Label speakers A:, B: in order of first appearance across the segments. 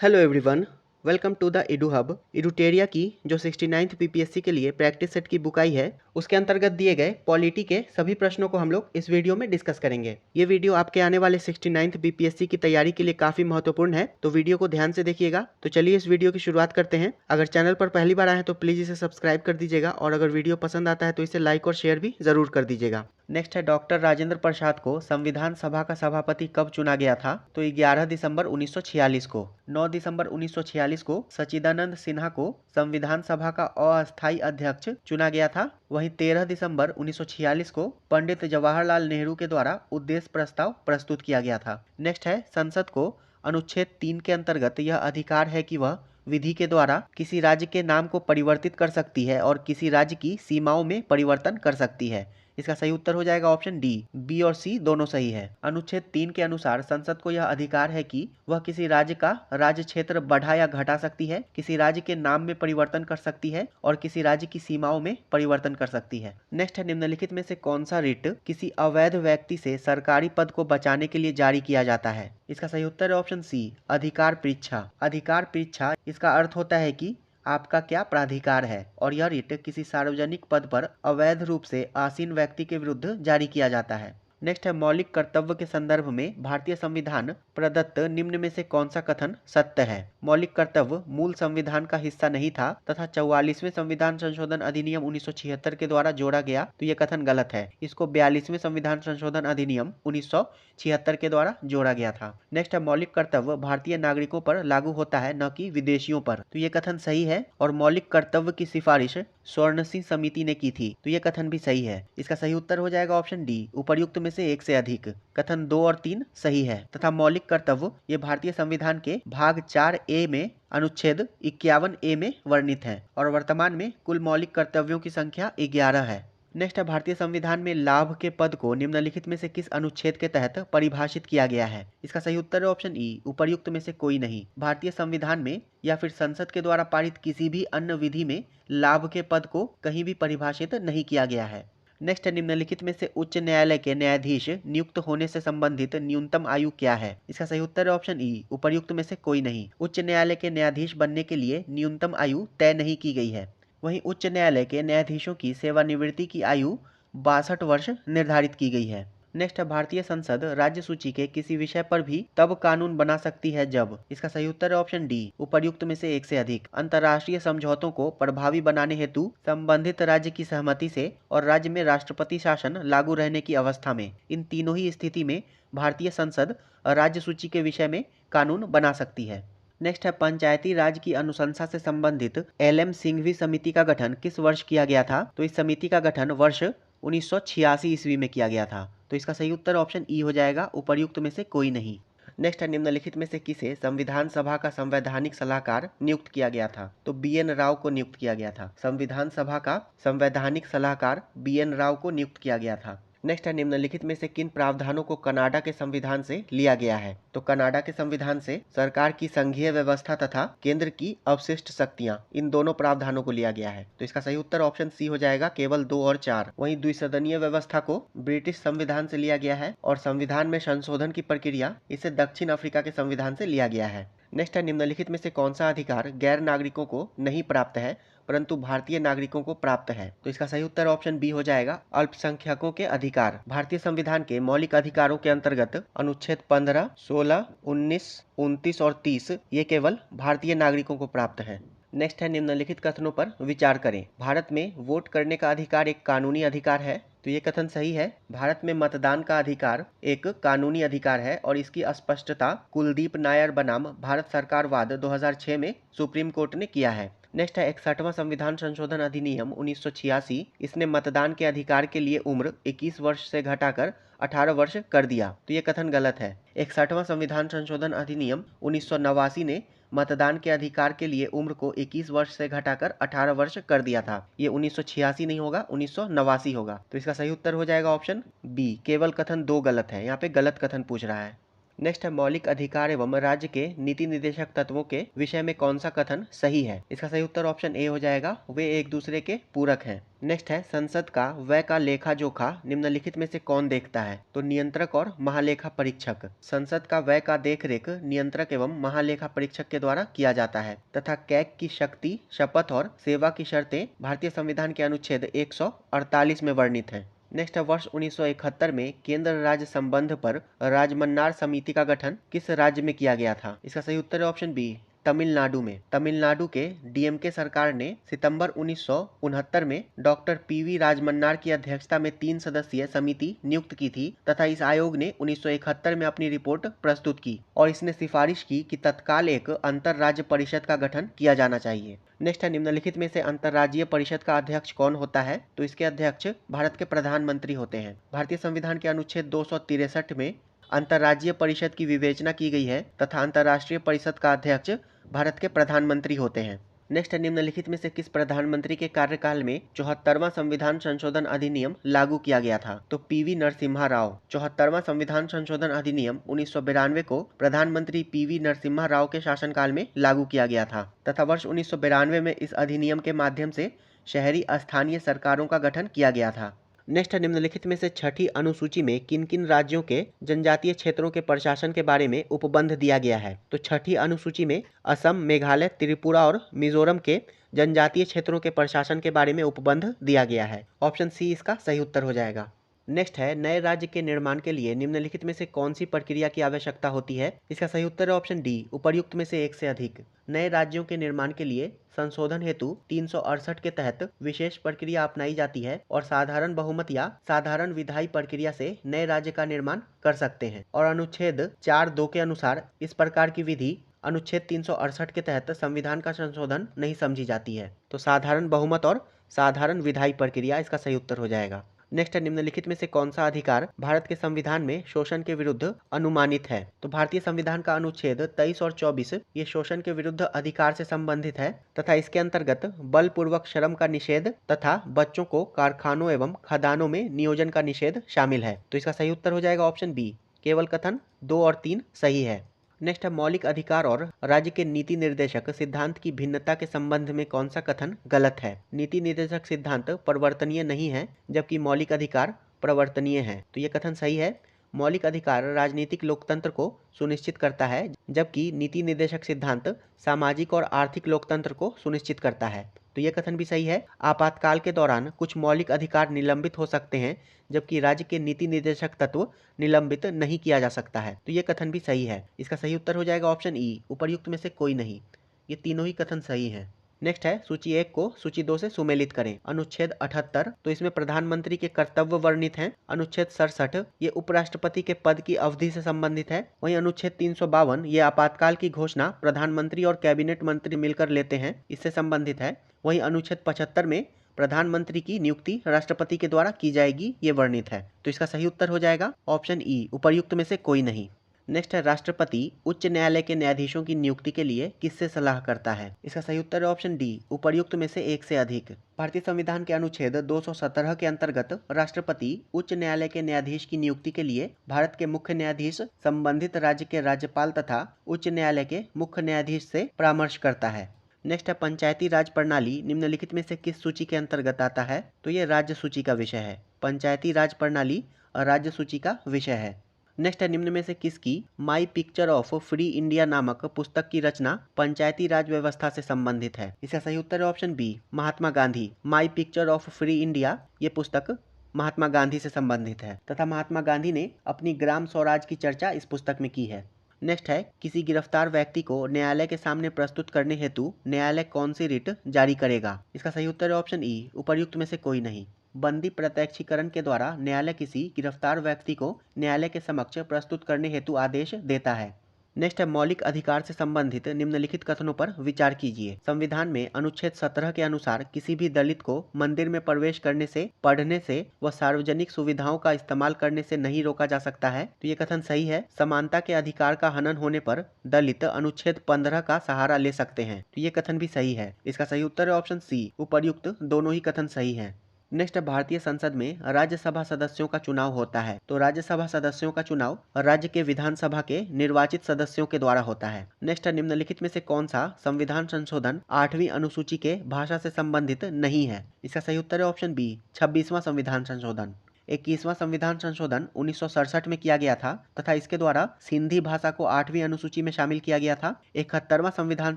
A: Hello everyone, welcome to the Edu Hub. Eduteria की जो 69th PPSC के लिए प्रैक्टिस सेट की बुक आई है उसके अंतर्गत दिए गए पॉलिटी के सभी प्रश्नों को हम लोग इस वीडियो में डिस्कस करेंगे। ये वीडियो आपके आने वाले 69th पीपीएससी की तैयारी के लिए काफी महत्वपूर्ण है, तो वीडियो को ध्यान से देखिएगा। तो चलिए इस वीडियो की शुरुआत करते हैं। अगर चैनल पर पहली बार आए हैं तो प्लीज इसे सब्सक्राइब कर दीजिएगा और अगर वीडियो पसंद आता है तो इसे लाइक और शेयर भी जरूर कर दीजिएगा। नेक्स्ट है डॉक्टर राजेंद्र प्रसाद को संविधान सभा का सभापति कब चुना गया था? तो 11 दिसंबर 1946 को। 9 दिसंबर 1946 को सच्चिदानंद सिन्हा को संविधान सभा का अस्थायी अध्यक्ष चुना गया था। वहीं 13 दिसंबर 1946 को पंडित जवाहरलाल नेहरू के द्वारा उद्देश्य प्रस्ताव प्रस्तुत किया गया था। नेक्स्ट है संसद को अनुच्छेद 3 के अंतर्गत यह अधिकार है कि वह विधि के द्वारा किसी राज्य के नाम को परिवर्तित कर सकती है और किसी राज्य की सीमाओं में परिवर्तन कर सकती है। इसका सही उत्तर हो जाएगा ऑप्शन डी। बी और सी दोनों सही है। अनुच्छेद 3 के अनुसार संसद को यह अधिकार है कि वह किसी राज्य का राज्य क्षेत्र बढ़ा या घटा सकती है, किसी राज्य के नाम में परिवर्तन कर सकती है और किसी राज्य की सीमाओं में परिवर्तन कर सकती है। नेक्स्ट है निम्नलिखित में से कौन सा रिट किसी अवैध व्यक्ति से सरकारी पद को बचाने के लिए जारी किया जाता है? इसका सही उत्तर है ऑप्शन सी, अधिकार परीक्षा। अधिकार परीक्षा इसका अर्थ होता है कि आपका क्या प्राधिकार है और यह रिट किसी सार्वजनिक पद पर अवैध रूप से आसीन व्यक्ति के विरुद्ध जारी किया जाता है। नेक्स्ट है मौलिक कर्तव्य के संदर्भ में भारतीय संविधान प्रदत्त निम्न में से कौन सा कथन सत्य है? मौलिक कर्तव्य मूल संविधान का हिस्सा नहीं था तथा 44वें संविधान संशोधन अधिनियम 1976 के द्वारा जोड़ा गया, तो यह कथन गलत है। इसको 42वें संविधान संशोधन अधिनियम 1976 के द्वारा जोड़ा गया था। नेक्स्ट है मौलिक कर्तव्य भारतीय नागरिकों पर लागू होता है न कि विदेशियों पर, तो यह कथन सही है। और मौलिक कर्तव्य की सिफारिश स्वर्ण सिंह समिति ने की थी, तो यह कथन भी सही है। इसका सही उत्तर हो जाएगा ऑप्शन डी, उपर्युक्त में से एक से अधिक। कथन 2 और 3 सही है तथा मौलिक कर्तव्य ये भारतीय संविधान के भाग 4A में अनुच्छेद 51A में वर्णित है और वर्तमान में कुल मौलिक कर्तव्यों की संख्या 11 है। नेक्स्ट है भारतीय संविधान में लाभ के पद को निम्नलिखित में से किस अनुच्छेद के तहत परिभाषित किया गया है? इसका सही उत्तर है ऑप्शन ई, उपर्युक्त में से कोई नहीं। भारतीय संविधान में या फिर संसद के द्वारा पारित किसी भी अन्य विधि में लाभ के पद को कहीं भी परिभाषित नहीं किया गया है। नेक्स्ट है निम्नलिखित में से उच्च न्यायालय के न्यायाधीश नियुक्त होने से संबंधित न्यूनतम आयु क्या है? इसका सही उत्तर है ऑप्शन ई, उपर्युक्त में से कोई नहीं। उच्च न्यायालय के न्यायाधीश बनने के लिए न्यूनतम आयु तय नहीं की गई है। वहीं उच्च न्यायालय के न्यायाधीशों की सेवानिवृत्ति की आयु 62 वर्ष निर्धारित की गई है। नेक्स्ट है भारतीय संसद राज्य सूची के किसी विषय पर भी तब कानून बना सकती है जब। इसका सही उत्तर है ऑप्शन डी, उपर्युक्त में से एक से अधिक। अंतर्राष्ट्रीय समझौतों को प्रभावी बनाने हेतु संबंधित राज्य की सहमति से और राज्य में राष्ट्रपति शासन लागू रहने की अवस्था में, इन तीनों ही स्थिति में भारतीय संसद राज्य सूची के विषय में कानून बना सकती है। नेक्स्ट है पंचायती राज की अनुशंसा से संबंधित LM सिंघवी समिति का गठन किस वर्ष किया गया था? तो इस समिति का गठन वर्ष 1986 ईस्वी में किया गया था, तो इसका सही उत्तर ऑप्शन ई हो जाएगा, उपर्युक्त में से कोई नहीं। नेक्स्ट है निम्नलिखित में से किसे संविधान सभा का संवैधानिक सलाहकार नियुक्त किया गया था? तो BN राव को नियुक्त किया गया था। संविधान सभा का संवैधानिक सलाहकार BN राव को नियुक्त किया गया था। नेक्स्ट है निम्नलिखित में से किन प्रावधानों को कनाडा के संविधान से लिया गया है? तो कनाडा के संविधान से सरकार की संघीय व्यवस्था तथा केंद्र की अवशिष्ट शक्तियां, इन दोनों प्रावधानों को लिया गया है, तो इसका सही उत्तर ऑप्शन सी हो जाएगा, केवल 2 और 4। वहीं द्विसदनीय व्यवस्था को ब्रिटिश संविधान से लिया गया है और संविधान में संशोधन की प्रक्रिया इसे दक्षिण अफ्रीका के संविधान से लिया गया है। नेक्स्ट है निम्नलिखित में से कौन सा अधिकार गैर नागरिकों को नहीं प्राप्त है परंतु भारतीय नागरिकों को प्राप्त है? तो इसका सही उत्तर ऑप्शन बी हो जाएगा, अल्पसंख्यकों के अधिकार। भारतीय संविधान के मौलिक अधिकारों के अंतर्गत अनुच्छेद 15, 16, 19, 29 और 30 ये केवल भारतीय नागरिकों को प्राप्त है। नेक्स्ट है निम्नलिखित कथनों पर विचार करें। भारत में वोट करने का अधिकार एक कानूनी अधिकार है, तो ये कथन सही है। भारत में मतदान का अधिकार एक कानूनी अधिकार है और इसकी स्पष्टता कुलदीप नायर बनाम भारत सरकार वाद 2006 में सुप्रीम कोर्ट ने किया है। नेक्स्ट है 61वां संविधान संशोधन अधिनियम 1986, इसने मतदान के अधिकार के लिए उम्र 21 वर्ष से घटाकर 18 वर्ष कर दिया, तो ये कथन गलत है। 61वां संविधान संशोधन अधिनियम 1989 ने मतदान के अधिकार के लिए उम्र को 21 वर्ष से घटाकर 18 वर्ष कर दिया था। ये 1986 नहीं होगा, 1989 होगा, तो इसका सही उत्तर हो जाएगा ऑप्शन बी। केवल कथन 2 गलत है, यहाँ पे गलत कथन पूछ रहा है। नेक्स्ट है मौलिक अधिकार एवं राज्य के नीति निर्देशक तत्वों के विषय में कौन सा कथन सही है। इसका सही उत्तर ऑप्शन ए हो जाएगा, वे एक दूसरे के पूरक हैं। नेक्स्ट है संसद का व्यय का लेखा जोखा निम्नलिखित में से कौन देखता है। तो नियंत्रक और महालेखा परीक्षक। संसद का व्यय का देखरेख नियंत्रक एवं महालेखा परीक्षक के द्वारा किया जाता है तथा कैग की शक्ति, शपथ और सेवा की शर्तें भारतीय संविधान के अनुच्छेद 148 में वर्णित है। नेक्स्ट है वर्ष 1971 में केंद्र राज्य संबंध पर राजमन्नार समिति का गठन किस राज्य में किया गया था। इसका सही उत्तर है ऑप्शन बी, तमिलनाडु में। तमिलनाडु के डीएमके सरकार ने सितंबर 1969 में डॉक्टर पीवी राजमन्नार की अध्यक्षता में 3 सदस्यीय समिति नियुक्त की थी तथा इस आयोग ने 1971 में अपनी रिपोर्ट प्रस्तुत की और इसने सिफारिश की कि तत्काल एक अंतरराज्य परिषद का गठन किया जाना चाहिए। नेक्स्ट है निम्नलिखित में से अंतरराज्यीय परिषद का अध्यक्ष कौन होता है। तो इसके अध्यक्ष भारत के प्रधानमंत्री होते हैं। भारतीय संविधान के अनुच्छेद 263 में अंतर्राज्यीय परिषद की विवेचना की गई है तथा अंतर्राष्ट्रीय परिषद का अध्यक्ष भारत के प्रधानमंत्री होते हैं। नेक्स्ट निम्नलिखित में से किस प्रधानमंत्री के कार्यकाल में 74वां संविधान संशोधन अधिनियम लागू किया गया था। तो पीवी नरसिम्हा राव। 74वां संविधान संशोधन अधिनियम 1992 को प्रधानमंत्री पीवी नरसिम्हा राव के शासनकाल में लागू किया गया था तथा वर्ष 1992 में इस अधिनियम के माध्यम से शहरी स्थानीय सरकारों का गठन किया गया था। नेक्स्ट निम्नलिखित में से छठी अनुसूची में किन किन राज्यों के जनजातीय क्षेत्रों के प्रशासन के बारे में उपबंध दिया गया है। तो छठी अनुसूची में असम, मेघालय, त्रिपुरा और मिजोरम के जनजातीय क्षेत्रों के प्रशासन के बारे में उपबंध दिया गया है। ऑप्शन सी इसका सही उत्तर हो जाएगा। नेक्स्ट है नए राज्य के निर्माण के लिए निम्नलिखित में से कौन सी प्रक्रिया की आवश्यकता होती है। इसका सही उत्तर है ऑप्शन डी, उपर्युक्त में से एक से अधिक। नए राज्यों के निर्माण के लिए संशोधन हेतु 368 के तहत विशेष प्रक्रिया अपनाई जाती है और साधारण बहुमत या साधारण विधायी प्रक्रिया से नए राज्य का निर्माण कर सकते हैं और अनुच्छेद 4(2) के अनुसार इस प्रकार की विधि अनुच्छेद 368 के तहत संविधान का संशोधन नहीं समझी जाती है। तो साधारण बहुमत और साधारण विधायी प्रक्रिया इसका सही उत्तर हो जाएगा। नेक्स्ट है निम्नलिखित में से कौन सा अधिकार भारत के संविधान में शोषण के विरुद्ध अनुमानित है। तो भारतीय संविधान का अनुच्छेद 23 और 24 ये शोषण के विरुद्ध अधिकार से संबंधित है तथा इसके अंतर्गत बलपूर्वक श्रम का निषेध तथा बच्चों को कारखानों एवं खदानों में नियोजन का निषेध शामिल है। तो इसका सही उत्तर हो जाएगा ऑप्शन बी, केवल कथन 2 और 3 सही है। नेक्स्ट है मौलिक अधिकार और राज्य के नीति निर्देशक सिद्धांत की भिन्नता के संबंध में कौन सा कथन गलत है। नीति निर्देशक सिद्धांत परिवर्तनीय नहीं है जबकि मौलिक अधिकार परिवर्तनीय है। तो ये कथन सही है। मौलिक अधिकार राजनीतिक लोकतंत्र को सुनिश्चित करता है जबकि नीति निर्देशक सिद्धांत सामाजिक और आर्थिक लोकतंत्र को सुनिश्चित करता है। तो यह कथन भी सही है। आपातकाल के दौरान कुछ मौलिक अधिकार निलंबित हो सकते हैं जबकि राज्य के नीति निर्देशक तत्व निलंबित नहीं किया जा सकता है। तो यह कथन भी सही है। इसका सही उत्तर हो जाएगा ऑप्शन ई, उपर्युक्त में से कोई नहीं। ये तीनों ही कथन सही हैं। नेक्स्ट है सूची 1 को सूची 2 से सुमेलित करें। अनुच्छेद 78 तो इसमें प्रधानमंत्री के कर्तव्य वर्णित हैं। अनुच्छेद 67 ये उपराष्ट्रपति के पद की अवधि से संबंधित है। वहीं अनुच्छेद 352 ये आपातकाल की घोषणा प्रधानमंत्री और कैबिनेट मंत्री मिलकर लेते हैं, इससे संबंधित है। वहीं अनुच्छेद 75 में प्रधानमंत्री की नियुक्ति राष्ट्रपति के द्वारा की जाएगी, ये वर्णित है। तो इसका सही उत्तर हो जाएगा ऑप्शन ई, उपर्युक्त में से कोई नहीं। नेक्स्ट है राष्ट्रपति उच्च न्यायालय के न्यायाधीशों की नियुक्ति के लिए किससे सलाह करता है। इसका सही उत्तर है ऑप्शन डी, उपर्युक्त में से एक से अधिक। भारतीय संविधान के अनुच्छेद 217 के अंतर्गत राष्ट्रपति उच्च न्यायालय के न्यायाधीश की नियुक्ति के लिए भारत के मुख्य न्यायाधीश, संबंधित राज्य के राज्यपाल तथा उच्च न्यायालय के मुख्य न्यायाधीश से परामर्श करता है। नेक्स्ट है पंचायती राज प्रणाली निम्नलिखित में से किस सूची के अंतर्गत आता है। तो ये राज्य सूची का विषय है। पंचायती राज प्रणाली राज्य सूची का विषय है। नेक्स्ट है निम्न में से किसकी माई पिक्चर ऑफ फ्री इंडिया नामक पुस्तक की रचना पंचायती राज व्यवस्था से संबंधित है। इसका सही उत्तर है option B, Mahatma Gandhi. My picture of free India ये पुस्तक महात्मा गांधी से संबंधित है तथा महात्मा गांधी ने अपनी ग्राम स्वराज की चर्चा इस पुस्तक में की है। नेक्स्ट है किसी गिरफ्तार व्यक्ति को न्यायालय के सामने प्रस्तुत करने हेतु न्यायालय कौन सी रिट जारी करेगा। इसका सही उत्तर है ऑप्शन ई, उपर्युक्त में से कोई नहीं। बंदी प्रत्यक्षीकरण के द्वारा न्यायालय किसी गिरफ्तार व्यक्ति को न्यायालय के समक्ष प्रस्तुत करने हेतु आदेश देता है। नेक्स्ट है मौलिक अधिकार से संबंधित निम्नलिखित कथनों पर विचार कीजिए। संविधान में अनुच्छेद 17 के अनुसार किसी भी दलित को मंदिर में प्रवेश करने से, पढ़ने से व सार्वजनिक सुविधाओं का इस्तेमाल करने से नहीं रोका जा सकता है। तो ये कथन सही है। समानता के अधिकार का हनन होने पर दलित अनुच्छेद 15 का सहारा ले सकते हैं। तो ये कथन भी सही है। इसका सही उत्तर है ऑप्शन सी, उपर्युक्त दोनों ही कथन सही है। नेक्स्ट, भारतीय संसद में राज्यसभा सदस्यों का चुनाव होता है। तो राज्यसभा सदस्यों का चुनाव राज्य के विधानसभा के निर्वाचित सदस्यों के द्वारा होता है। नेक्स्ट, निम्नलिखित में से कौन सा संविधान संशोधन 8वीं अनुसूची के भाषा से संबंधित नहीं है? इसका सही उत्तर है ऑप्शन बी, 26वां संविधान संशोधन। 21वां संविधान संशोधन 1967 में किया गया था तथा इसके द्वारा सिंधी भाषा को 8वीं अनुसूची में शामिल किया गया था। 71वां संविधान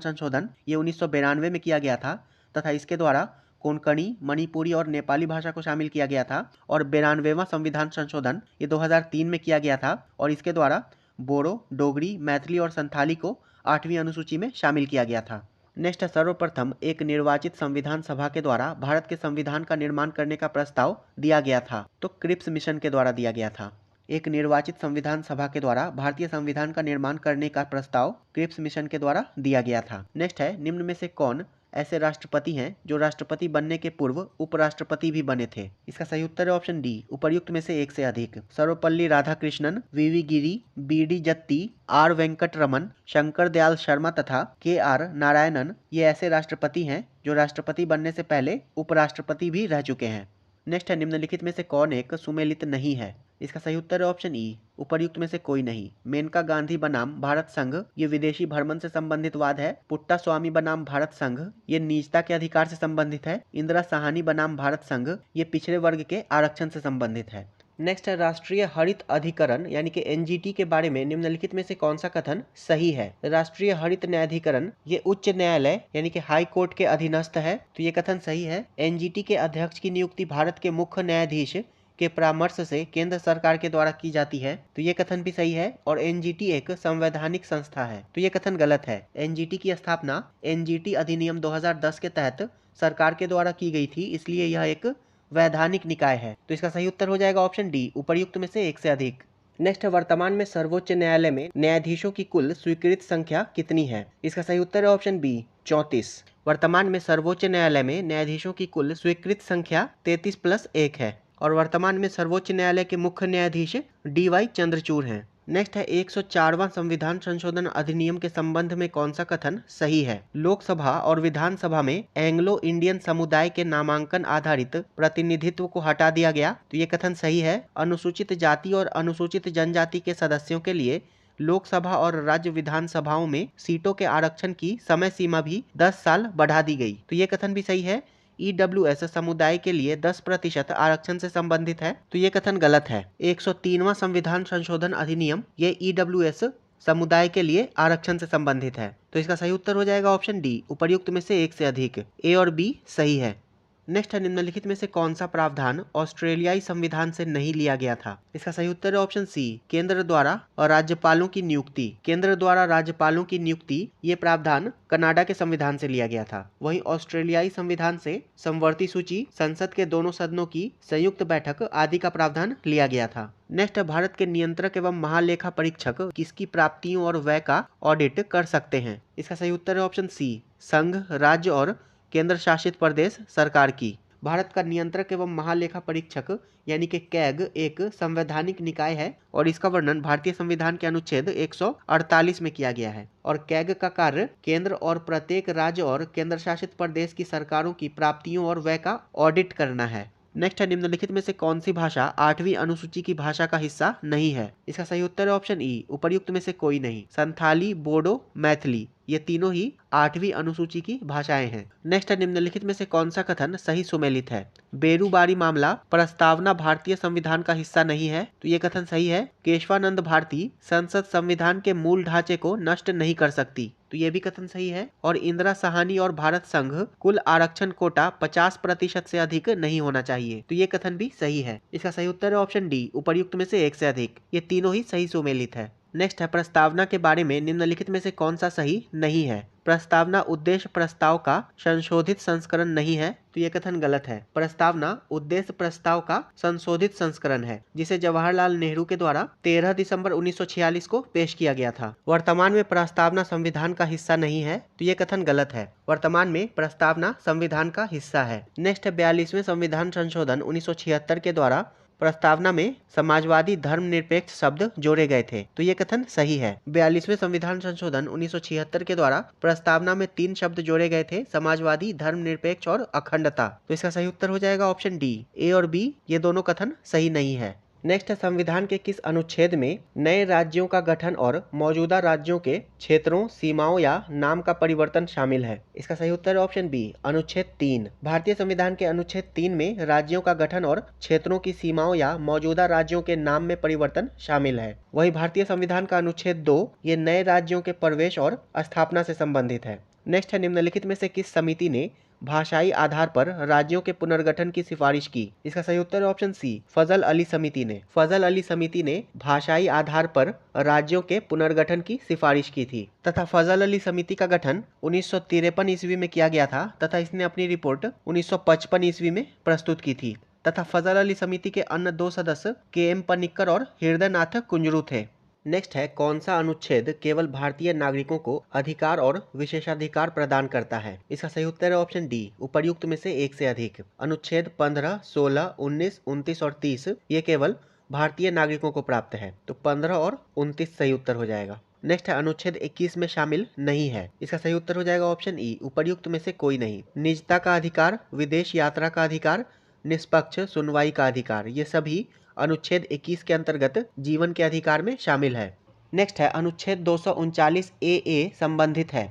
A: संशोधन ये 1992 में किया गया था तथा इसके द्वारा कोंकणी, मणिपुरी और नेपाली भाषा को शामिल किया गया था। और 92वां संविधान संशोधन ये 2003 में किया गया था और इसके द्वारा बोडो, डोगरी, मैथिली और संथाली को 8वीं अनुसूची में शामिल किया गया था। नेक्स्ट, सर्वप्रथम एक निर्वाचित संविधान सभा के द्वारा भारत के संविधान का निर्माण करने का प्रस्ताव दिया गया था। तो क्रिप्स मिशन के द्वारा दिया गया था। एक निर्वाचित संविधान सभा के द्वारा भारतीय संविधान का निर्माण करने का प्रस्ताव क्रिप्स मिशन के द्वारा दिया गया था। नेक्स्ट है, निम्न में से कौन ऐसे राष्ट्रपति हैं जो राष्ट्रपति बनने के पूर्व उपराष्ट्रपति भी बने थे? इसका सही उत्तर है ऑप्शन डी, उपर्युक्त में से एक से अधिक। सर्वपल्ली राधाकृष्णन, वीवी गिरी, BD Jatti, are Venkat Raman, Shankar Dayal Sharma तथा के आर नारायणन ये ऐसे राष्ट्रपति हैं जो राष्ट्रपति बनने से पहले उपराष्ट्रपति भी रह चुके हैं। नेक्स्ट है, निम्नलिखित में से कौन एक सुमेलित नहीं है? इसका सही उत्तर है ऑप्शन ई, उपर्युक्त में से कोई नहीं। मेनका गांधी बनाम भारत संघ ये विदेशी भ्रमण से संबंधित वाद है। पुट्टा स्वामी बनाम भारत संघ ये निजता के अधिकार से संबंधित है। इंदिरा साहनी बनाम भारत संघ ये पिछड़े वर्ग के आरक्षण से संबंधित है। नेक्स्ट है, राष्ट्रीय हरित अधिकरण यानी कि एनजीटी के बारे में निम्नलिखित में से कौन सा कथन सही है? राष्ट्रीय हरित न्यायाधिकरण ये उच्च न्यायालय यानी कि हाई कोर्ट के अधीनस्थ है। तो ये कथन सही है। एनजीटी के अध्यक्ष की नियुक्ति भारत के मुख्य न्यायाधीश के परामर्श से केंद्र सरकार के द्वारा की जाती है। तो ये कथन भी सही है। और एनजीटी एक संवैधानिक संस्था है। तो ये कथन गलत है। एनजीटी की स्थापना एनजीटी अधिनियम 2010 के तहत सरकार के द्वारा की गई थी, इसलिए यह एक वैधानिक निकाय है। तो इसका सही उत्तर हो जाएगा ऑप्शन डी, उपर्युक्त में से एक से अधिक। नेक्स्ट, वर्तमान में सर्वोच्च न्यायालय में न्यायाधीशों की कुल स्वीकृत संख्या कितनी है? इसका सही उत्तर है ऑप्शन बी, 34। वर्तमान में सर्वोच्च न्यायालय में न्यायाधीशों की कुल स्वीकृत संख्या 33+1 है और वर्तमान में सर्वोच्च न्यायालय के मुख्य न्यायाधीश DY चंद्रचूड़ हैं। नेक्स्ट है, 104वां संविधान संशोधन अधिनियम के संबंध में कौन सा कथन सही है? लोकसभा और विधानसभा में एंग्लो इंडियन समुदाय के नामांकन आधारित प्रतिनिधित्व को हटा दिया गया। तो ये कथन सही है। अनुसूचित जाति और अनुसूचित जनजाति के सदस्यों के लिए लोकसभा और राज्य विधानसभाओं में सीटों के आरक्षण की समय सीमा भी 10 साल बढ़ा दी गई। तो ये कथन भी सही है। EWS समुदाय के लिए 10% आरक्षण से संबंधित है। तो ये कथन गलत है। 103वां संविधान संशोधन अधिनियम ये EWS समुदाय के लिए आरक्षण से संबंधित है। तो इसका सही उत्तर हो जाएगा ऑप्शन डी, उपर्युक्त में से एक से अधिक। ए और बी सही है। नेक्स्ट है, निम्नलिखित में से कौन सा प्रावधान ऑस्ट्रेलियाई संविधान से नहीं लिया गया था? इसका सही उत्तर है ऑप्शन सी, केंद्र द्वारा और राज्यपालों की नियुक्ति। केंद्र द्वारा राज्यपालों की नियुक्ति ये प्रावधान कनाडा के संविधान से लिया गया था। वहीं ऑस्ट्रेलियाई संविधान से समवर्ती सूची, संसद के दोनों सदनों की संयुक्त बैठक आदि का प्रावधान लिया गया था। नेक्स्ट, भारत के नियंत्रक एवं महालेखा परीक्षक किसकी प्राप्तियों और व्यय का ऑडिट कर सकते हैं? इसका सही उत्तर है ऑप्शन सी, संघ, राज्य और केंद्र शासित प्रदेश सरकार की। भारत का नियंत्रक एवं महालेखा परीक्षक यानी कि कैग एक संवैधानिक निकाय है और इसका वर्णन भारतीय संविधान के अनुच्छेद 148 में किया गया है। और कैग का कार्य केंद्र और प्रत्येक राज्य और केंद्र शासित प्रदेश की सरकारों की प्राप्तियों और व्यय का ऑडिट करना है। नेक्स्ट है, निम्नलिखित में से कौन सी भाषा 8वीं अनुसूची की भाषा का हिस्सा नहीं है? इसका सही उत्तर है ऑप्शन ई, उपर्युक्त में से कोई नहीं। संथाली, बोडो, मैथिली ये तीनों ही 8वीं अनुसूची की भाषाएं हैं। नेक्स्ट है, निम्नलिखित में से कौन सा कथन सही सुमेलित है? बेरूबारी मामला प्रस्तावना भारतीय संविधान का हिस्सा नहीं है। तो ये कथन सही है। केशवानंद भारती संसद संविधान के मूल ढांचे को नष्ट नहीं कर सकती। तो ये भी कथन सही है। और इंदिरा साहनी और भारत संघ कुल आरक्षण कोटा 50% से अधिक नहीं होना चाहिए। तो ये कथन भी सही है। इसका सही उत्तर है ऑप्शन डी, उपर्युक्त में से एक से अधिक। ये तीनों ही सही सुमेलित है। नेक्स्ट है, प्रस्तावना के बारे में निम्नलिखित में से कौन सा सही नहीं है? प्रस्तावना उद्देश्य प्रस्ताव का संशोधित संस्करण नहीं है। तो ये कथन गलत है। प्रस्तावना उद्देश्य प्रस्ताव का संशोधित संस्करण है जिसे जवाहरलाल नेहरू के द्वारा 13 दिसंबर 1946 को पेश किया गया था। वर्तमान में प्रस्तावना संविधान का हिस्सा नहीं है। तो ये कथन गलत है। वर्तमान में प्रस्तावना संविधान का हिस्सा है। नेक्स्ट है, 42वें संविधान संशोधन 1976 के द्वारा प्रस्तावना में समाजवादी धर्मनिरपेक्ष शब्द जोड़े गए थे, तो ये कथन सही है। 42वें संविधान संशोधन 1976 के द्वारा प्रस्तावना में 3 शब्द जोड़े गए थे, समाजवादी, धर्मनिरपेक्ष और अखंडता। तो इसका सही उत्तर हो जाएगा ऑप्शन डी। ए और बी ये दोनों कथन सही नहीं है। नेक्स्ट है, संविधान के किस अनुच्छेद में नए राज्यों का गठन और मौजूदा राज्यों के क्षेत्रों, सीमाओं या नाम का परिवर्तन शामिल है? इसका सही उत्तर ऑप्शन बी, अनुच्छेद 3। भारतीय संविधान के अनुच्छेद 3 में राज्यों का गठन और क्षेत्रों की सीमाओं या मौजूदा राज्यों के नाम में परिवर्तन शामिल है। वही भारतीय संविधान का अनुच्छेद 2 ये नए राज्यों के प्रवेश और स्थापना से संबंधित है। नेक्स्ट है, निम्नलिखित में से किस समिति ने भाषाई आधार पर राज्यों के पुनर्गठन की सिफारिश की? इसका सही उत्तर ऑप्शन सी, फजल अली समिति ने। फजल अली समिति ने भाषाई आधार पर राज्यों के पुनर्गठन की सिफारिश की थी तथा फजल अली समिति का गठन 1953 ईस्वी में किया गया था तथा इसने अपनी रिपोर्ट 1955 ईस्वी में प्रस्तुत की थी तथा फजल अली समिति के अन्य 2 सदस्य के.एम. पनिक्कर और हृदयनाथ कुंजरू थे। नेक्स्ट है, कौन सा अनुच्छेद केवल भारतीय नागरिकों को अधिकार और विशेषाधिकार प्रदान करता है? इसका सही उत्तर है ऑप्शन डी, उपर्युक्त में से एक से अधिक। अनुच्छेद 15, 16, 19, 29 और 30 ये केवल भारतीय नागरिकों को प्राप्त है, तो 15 और 29 सही उत्तर हो जाएगा। नेक्स्ट है, अनुच्छेद 21 में शामिल नहीं है। इसका सही उत्तर हो जाएगा ऑप्शन ई, उपर्युक्त में से कोई नहीं। निजता का अधिकार, विदेश यात्रा का अधिकार, निष्पक्ष सुनवाई का अधिकार ये सभी अनुच्छेद 21 के अंतर्गत जीवन के अधिकार में शामिल है। नेक्स्ट है, अनुच्छेद 239 ए संबंधित है।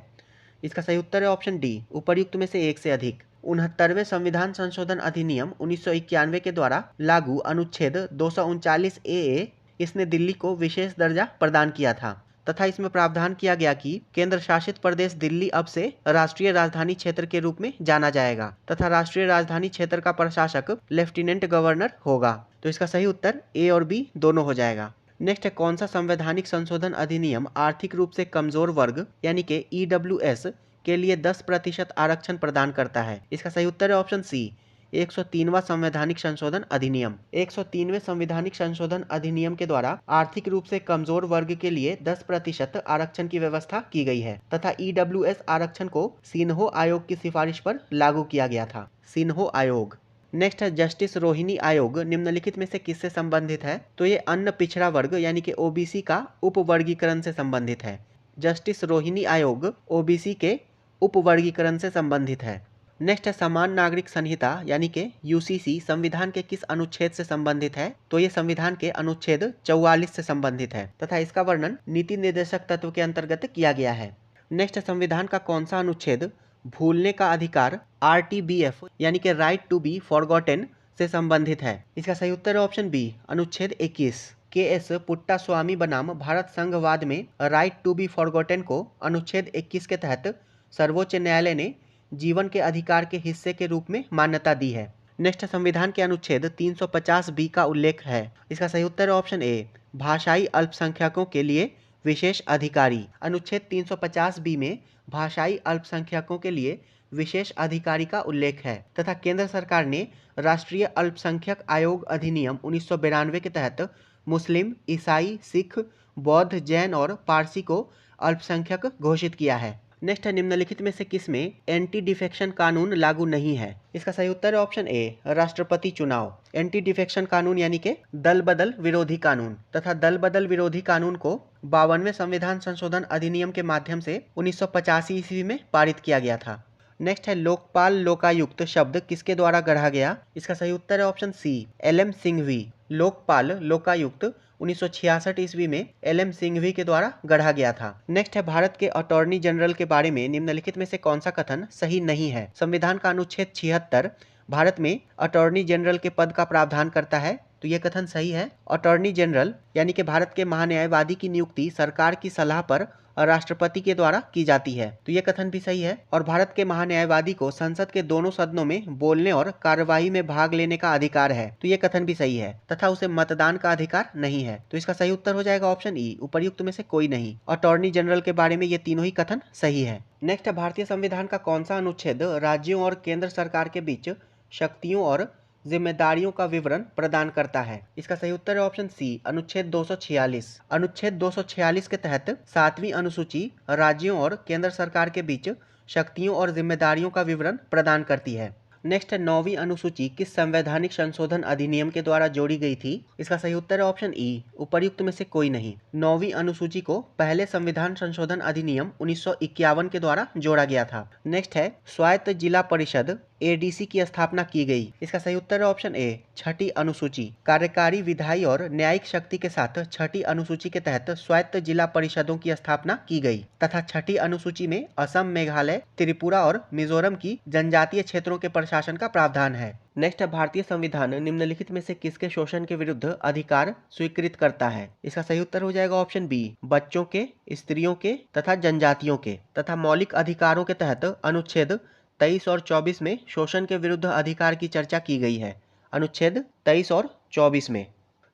A: इसका सही उत्तर है ऑप्शन डी, उपर्युक्त में से एक से अधिक। 69वें संविधान संशोधन अधिनियम 1991 के द्वारा लागू अनुच्छेद 239 ए इसने दिल्ली को विशेष दर्जा प्रदान किया था तथा इसमें प्रावधान किया गया कि केंद्र शासित प्रदेश दिल्ली अब से राष्ट्रीय राजधानी क्षेत्र के रूप में जाना जाएगा तथा राष्ट्रीय राजधानी क्षेत्र का प्रशासक लेफ्टिनेंट गवर्नर होगा। तो इसका सही उत्तर ए और बी दोनों हो जाएगा। नेक्स्ट है, कौन सा संवैधानिक संशोधन अधिनियम आर्थिक रूप से कमजोर वर्ग यानी कि EWS के लिए 10% आरक्षण प्रदान करता है? इसका सही उत्तर है ऑप्शन सी, 103वां संवैधानिक संशोधन अधिनियम। 103वें संवैधानिक संशोधन अधिनियम के द्वारा आर्थिक रूप से कमजोर वर्ग के लिए 10% आरक्षण की व्यवस्था की गई है तथा EWS आरक्षण को सिन्हो आयोग की सिफारिश पर लागू किया गया था। सिन्हो आयोग। नेक्स्ट है, जस्टिस रोहिणी आयोग निम्नलिखित में से किससे संबंधित है? तो ये अन्य पिछड़ा वर्ग यानी कि OBC का उपवर्गीकरण से संबंधित है। जस्टिस रोहिणी आयोग OBC के उपवर्गीकरण से संबंधित है। नेक्स्ट है, समान नागरिक संहिता यानी कि UCC संविधान के किस अनुच्छेद से संबंधित है? तो ये संविधान के अनुच्छेद 44 से संबंधित है तथा इसका वर्णन नीति निर्देशक तत्व के अंतर्गत किया गया है। नेक्स्ट, संविधान का कौन सा अनुच्छेद भूलने का अधिकार RTBF यानी कि राइट टू बी फॉरगॉटेन से संबंधित है? इसका सही उत्तर है ऑप्शन बी, अनुच्छेद 21। KS पुट्टास्वामी बनाम भारत संघवाद में राइट टू बी फॉरगॉटेन को अनुच्छेद 21 के तहत सर्वोच्च न्यायालय ने जीवन के अधिकार के हिस्से के रूप में मान्यता दी है। नेक्स्ट, संविधान के अनुच्छेद 350B का उल्लेख है। इसका सही उत्तर है ऑप्शन ए, भाषाई अल्पसंख्यकों के लिए विशेष अधिकारी। अनुच्छेद 350B में भाषाई अल्पसंख्यकों के लिए विशेष अधिकारी का उल्लेख है तथा केंद्र सरकार ने राष्ट्रीय अल्पसंख्यक आयोग अधिनियम 1992 के तहत मुस्लिम, ईसाई, सिख, बौद्ध, जैन और पारसी को अल्पसंख्यक घोषित किया है। नेक्स्ट है, निम्नलिखित में से किसमें एंटी डिफेक्शन कानून लागू नहीं है? इसका सही उत्तर है ऑप्शन ए, राष्ट्रपति चुनाव। एंटी डिफेक्शन कानून यानी कि दल बदल विरोधी कानून तथा दल बदल विरोधी कानून को 52वें संविधान संशोधन अधिनियम के माध्यम से 1985 ईस्वी में पारित किया गया था। नेक्स्ट है, लोकपाल लोकायुक्त शब्द किसके द्वारा गढ़ा गया? इसका सही उत्तर है option C, LM Singhvi. Lokpal Lokayukta 1966 ईस्वी में LM सिंघवी के द्वारा गढ़ा गया था। नेक्स्ट है, भारत के अटॉर्नी जनरल के बारे में निम्नलिखित में से कौन सा कथन सही नहीं है? संविधान का अनुच्छेद 76 भारत में अटॉर्नी जनरल के पद का प्रावधान करता है, तो यह कथन सही है। अटॉर्नी जनरल यानी कि भारत के महान्यायवादी की नियुक्ति सरकार की सलाह पर राष्ट्रपति के द्वारा की जाती है, तो यह कथन भी सही है। और भारत के महान्यायवादी को संसद के दोनों सदनों में बोलने और कार्यवाही में भाग लेने का अधिकार है, तो यह कथन भी सही है तथा उसे मतदान का अधिकार नहीं है। तो इसका सही उत्तर हो जाएगा ऑप्शन ई, उपर्युक्त में से कोई नहीं। अटॉर्नी जनरल के बारे में ये तीनों ही कथन सही है। नेक्स्ट है, भारतीय संविधान का कौन सा अनुच्छेद राज्यों और केंद्र सरकार के बीच शक्तियों और जिम्मेदारियों का विवरण प्रदान करता है? इसका सही उत्तर है ऑप्शन सी, अनुच्छेद 246। अनुच्छेद 246 के तहत 7वीं अनुसूची राज्यों और केंद्र सरकार के बीच शक्तियों और जिम्मेदारियों का विवरण प्रदान करती है। नेक्स्ट है 9वीं अनुसूची किस संवैधानिक संशोधन अधिनियम के द्वारा जोड़ी गई थी? इसका सही उत्तर है ऑप्शन ई, उपर्युक्त में से कोई नहीं। 9वीं अनुसूची को पहले संविधान संशोधन अधिनियम 1951 के द्वारा जोड़ा गया था। नेक्स्ट है स्वायत्त जिला परिषद एडीसी की स्थापना की गई। इसका सही उत्तर है ऑप्शन ए, छठी अनुसूची। कार्यकारी, विधायी और न्यायिक शक्ति के साथ छठी अनुसूची के तहत स्वायत्त जिला परिषदों की स्थापना की गई तथा छठी अनुसूची में असम, मेघालय, त्रिपुरा और मिजोरम की जनजातीय क्षेत्रों के प्रशासन का प्रावधान है। नेक्स्ट है भारतीय संविधान निम्नलिखित में से किसके शोषण के विरुद्ध अधिकार स्वीकृत करता है? इसका सही उत्तर हो जाएगा ऑप्शन बी, बच्चों के, स्त्रियों के तथा जनजातियों के। तथा मौलिक अधिकारों के तहत अनुच्छेद 23 और 24 में शोषण के विरुद्ध अधिकार की चर्चा की गई है, अनुच्छेद 23 और 24 में।